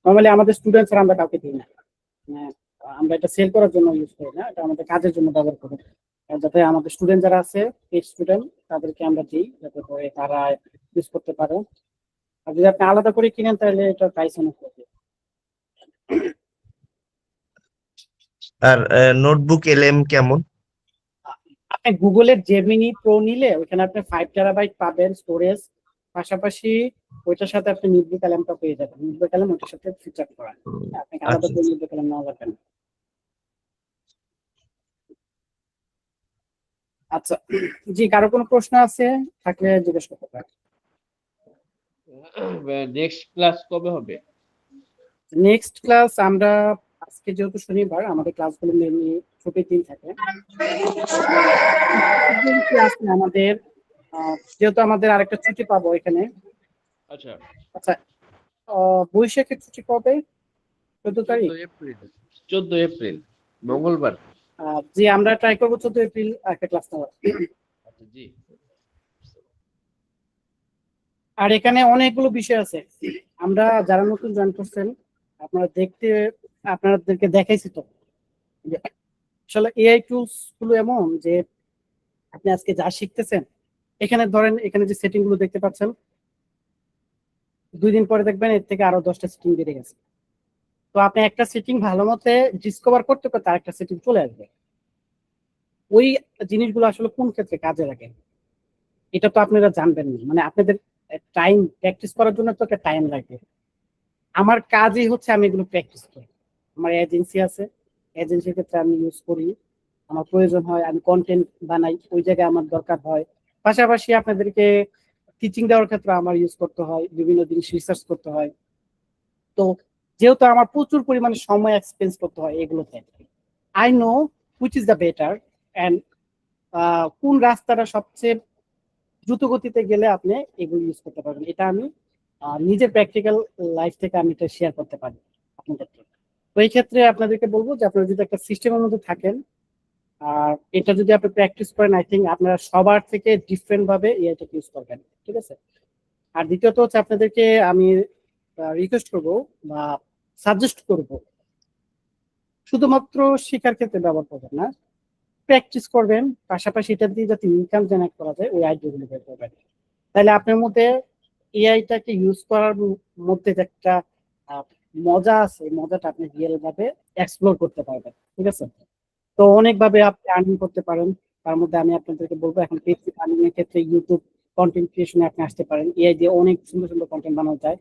নর্মালি আমাদের স্টুডেন্টস আমরা কাউকে দিই না, মানে আমরা এটা সেল করার জন্য ইউজ করি না, এটা আমাদের কাজের জন্য ব্যবহার করি। আর যাতে আমাদের স্টুডেন্ট যারা আছে পেইড স্টুডেন্ট তাদেরকে আমরা দিই যাতে করে তারা ইউজ করতে পারে। আর যদি আপনি আলাদা করে কিনেন তাহলে এটা প্রাইস অনেক হবে। আর নোটবুক এলএম কেমন? আপনি গুগলের জেমিনি প্রো নিলে ওইখানে আপনি 5 টেরাবাইট পাবেন স্টোরেজ, পাশাপাশি ওইটার সাথে আপনি নোটবুক অ্যালামটা পেয়ে যাবেন। নোটবুক অ্যালাম ওইটার সাথে ফিচার করা, আপনাকে আলাদা আচ্ছা করে নোটবুক অ্যালাম নেওয়া লাগবে না। আচ্ছা, জি কারো কোনো প্রশ্ন আছে থাকলে জিজ্ঞেস করতে পারেন। নেক্সট ক্লাস কবে হবে? নেক্সট ক্লাস আমরা আজকে যেহেতু শনিবার আমাদের ক্লাসগুলো মেনলি ছুটির দিন থাকে। ক্লাস আমাদের যেহেতু আমাদের আরেকটা ছুটি পাবো এখানে। আচ্ছা, আচ্ছা, বৈশাখের ছুটি কবে? 14 তারিখ। 14 এপ্রিল। 14 এপ্রিল মঙ্গলবার। জি আমরা ট্রাই করবো 14 এপ্রিল একটা ক্লাস নেওয়ার। আচ্ছা জি। আর এখানে অনেকগুলো বিষয় আছে, আমরা যারা নতুন জয়েন করছেন আপনারা আপনাদেরকে দেখাইছি তো যে আসলে এআই টুলস গুলো এমন যে আপনি আজকে যা শিখতেছেন এখানে ধরেন এখানে যে সেটিং গুলো দেখতে পাচ্ছেন 2 দিন পরে দেখবেন এর থেকে আরো 10টা সেটিং বেড়ে গেছে। তো আপনি একটা সেটিং ভালো মতে ডিসকভার করতে করতে আরেকটা সেটিং চলে আসবে। ওই জিনিসগুলো আসলে কোন ক্ষেত্রে কাজে লাগে এটা তো আপনারা জানবেন না, মানে আপনাদের টাইম প্র্যাকটিস করার জন্য তো একটা টাইম লাগবে। আমার কাজই হচ্ছে আমি এগুলো প্র্যাকটিস করি। আমার এজেন্সি আছে, এজেন্সির ক্ষেত্রে আমি ইউজ করি, আমার প্রয়োজন হয় আমি কন্টেন্ট বানাই, ওই জায়গায় আমার দরকার হয়। পাশাপাশি আপনাদেরকে টিচিং দেওয়ার ক্ষেত্রে আমার ইউজ করতে হয়, বিভিন্ন জিনিস রিসার্চ করতে হয়। তো যেহেতু আমার প্রচুর পরিমাণে সময় এক্সপেন্স করতে হয় এগুলোতে, I know which is the better and কোন রাস্তাটা সবচেয়ে দ্রুত গতিতে গেলে আপনি এগুলো ইউজ করতে পারবেন। এটা আমি নিজের প্র্যাকটিক্যাল লাইফ থেকে আমি এটা শেয়ার করতে পারি আপনাদেরকে। তো এই ক্ষেত্রে আপনাদেরকে বলবো যে আপনারা যদি একটা সিস্টেমের মধ্যে থাকেন আর এটা যদি আপনি প্র্যাকটিস করেন, আই থিঙ্ক আপনারা সবার থেকে ডিফারেন্ট ভাবে এআইটাকে ইউজ করবেন, ঠিক আছে? আর দ্বিতীয়ত হচ্ছে আপনাদেরকে আমি রিকোয়েস্ট করব বা সাজেস্ট করব, শুধুমাত্র শেখার ক্ষেত্রে ব্যবহার করবেন না, প্র্যাকটিস করবেন, পাশাপাশি এটা দিয়ে যাতে ইনকাম জেনারেট করা যায় ওই আইডিয়াগুলো বের করবেন। তাহলে আপনার মধ্যে এআইটাকে ইউজ করার মধ্যে যে একটা মজা আছে, এই মজাটা আপনি রিয়েল ভাবে এক্সপ্লোর করতে পারবেন, ঠিক আছে? তো অনেকভাবে আপনি আর্নিং করতে পারেন। তার মধ্যে আমি আপনাদেরকে বলবো এখন বেসিক আর্নিং এর ক্ষেত্রে ইউটিউব কন্টেন্ট ক্রিয়েশনে আপনি আসতে পারেন। এআই দিয়ে অনেক সুন্দর সুন্দর কন্টেন্ট বানানো যায়।